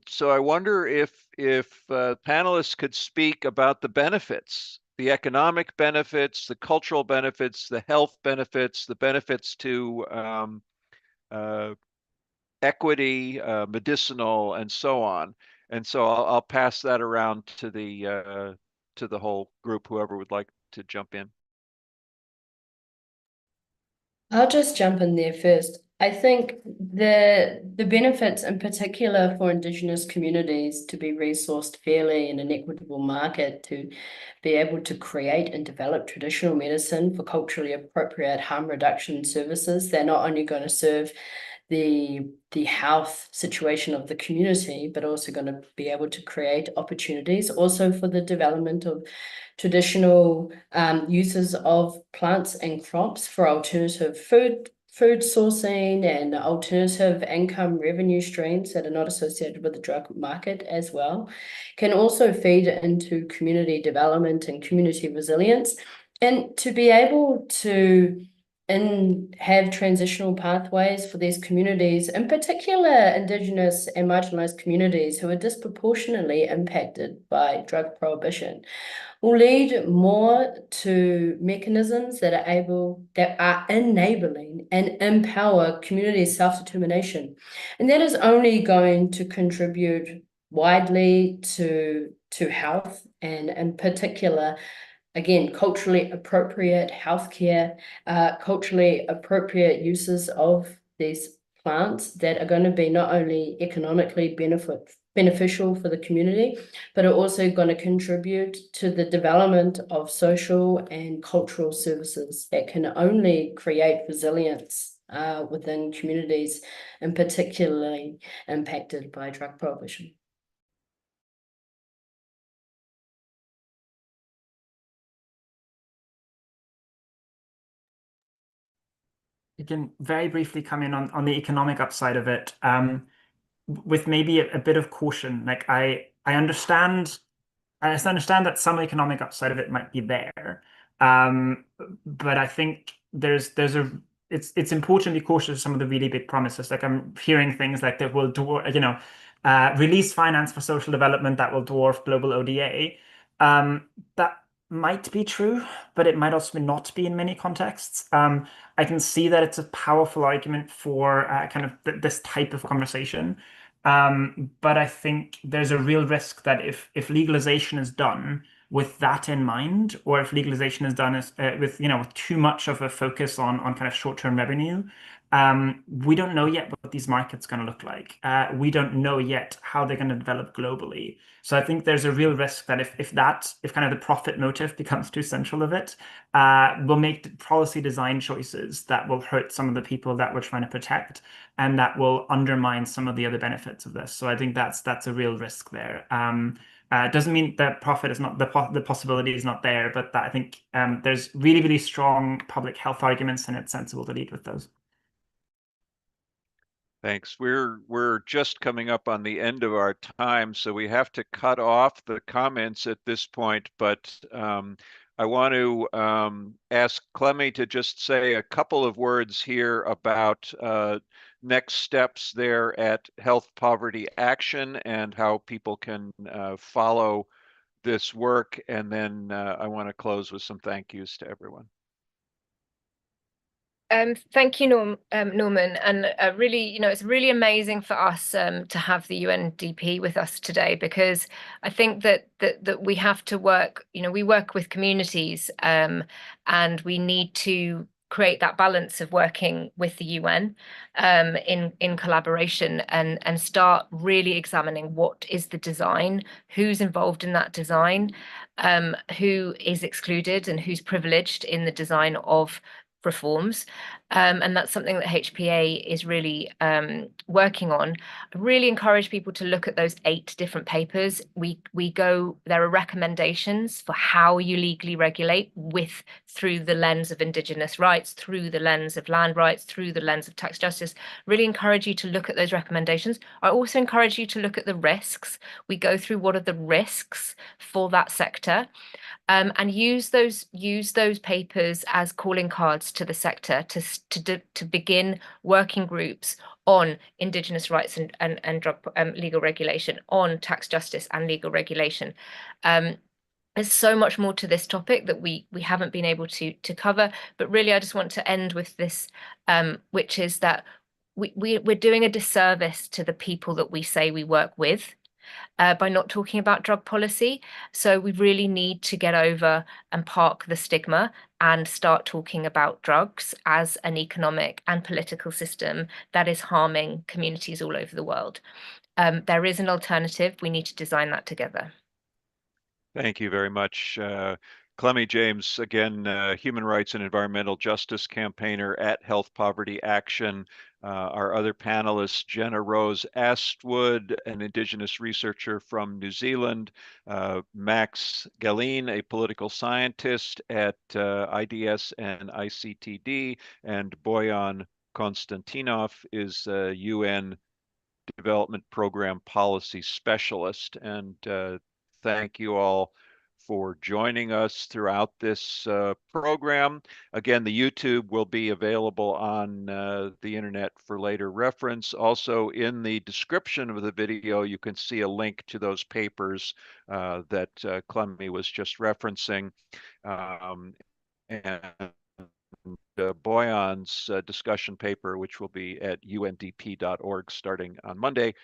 so I wonder if panelists could speak about the benefits, the economic benefits, the cultural benefits, the health benefits, the benefits to equity, medicinal, and so on. And so I'll pass that around to the whole group, whoever would like to jump in.
I'll just jump in there first. I think the benefits, in particular for Indigenous communities, to be resourced fairly in an equitable market, to be able to create and develop traditional medicine for culturally appropriate harm reduction services. They're not only going to serve the health situation of the community, but also going to be able to create opportunities also for the development of traditional uses of plants and crops for alternative food sourcing and alternative income revenue streams that are not associated with the drug market as well, can also feed into community development and community resilience. And to be able to have transitional pathways for these communities, in particular Indigenous and marginalized communities who are disproportionately impacted by drug prohibition, will lead more to mechanisms that are enabling and empower community self-determination. And that is only going to contribute widely to health, and in particular, again, culturally appropriate healthcare, culturally appropriate uses of these plants that are going to be not only economically beneficial for the community, but are also going to contribute to the development of social and cultural services that can only create resilience within communities, and particularly impacted by drug prohibition.
I can very briefly come in on the economic upside of it, with maybe a bit of caution. Like I understand that some economic upside of it might be there, but I think it's important to be cautious of some of the really big promises. Like I'm hearing things like that will release finance for social development that will dwarf global ODA. That might be true, but it might also not be in many contexts. I can see that it's a powerful argument for kind of this type of conversation. But I think there's a real risk that if legalization is done with that in mind, or if legalization is done with too much of a focus on kind of short-term revenue, we don't know yet what these markets are going to look like. We don't know yet how they're going to develop globally. So I think there's a real risk that if kind of the profit motive becomes too central of it, we'll make policy design choices that will hurt some of the people that we're trying to protect, and that will undermine some of the other benefits of this. So I think that's a real risk there. It doesn't mean that profit is not the possibility is not there, but I think there's really, really strong public health arguments, and it's sensible to lead with those.
Thanks. We're just coming up on the end of our time, so we have to cut off the comments at this point. But I want to ask Clemmie to just say a couple of words here about next steps there at Health Poverty Action and how people can follow this work. And then I want to close with some thank yous to everyone.
Thank you, Norman. And really, it's really amazing for us to have the UNDP with us today, because I think that we have to work, we work with communities, and we need to create that balance of working with the UN in collaboration, and start really examining what is the design, who's involved in that design, who is excluded and who's privileged in the design of reforms. And that's something that HPA is really working on. I really encourage people to look at those 8 different papers. There are recommendations for how you legally regulate through the lens of Indigenous rights, through the lens of land rights, through the lens of tax justice. Really encourage you to look at those recommendations. I also encourage you to look at the risks. We go through what are the risks for that sector. And use those papers as calling cards to the sector to begin working groups on Indigenous rights and drug legal regulation, on tax justice and legal regulation. There's so much more to this topic that we haven't been able to cover, but really I just want to end with this, which is that we're doing a disservice to the people that we say we work with by not talking about drug policy. So we really need to get over and park the stigma and start talking about drugs as an economic and political system that is harming communities all over the world. There is an alternative. We need to design that together.
Thank you very much. Clemmie James, again, human rights and environmental justice campaigner at Health Poverty Action. Our other panelists, Jenna-Rose Astwood, an Indigenous researcher from New Zealand, Max Gallien, a political scientist at IDS and ICTD, and Boyan Konstantinov is a UN Development Program Policy Specialist. And thank you all for joining us throughout this program. Again, the YouTube will be available on the internet for later reference. Also, in the description of the video, you can see a link to those papers that Clemmie was just referencing. And Boyan's discussion paper, which will be at undp.org starting on Monday.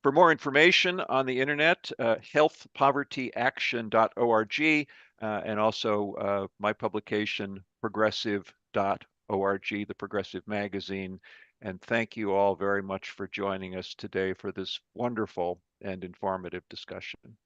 For more information on the internet, healthpovertyaction.org, and also my publication, progressive.org, the Progressive Magazine. And thank you all very much for joining us today for this wonderful and informative discussion.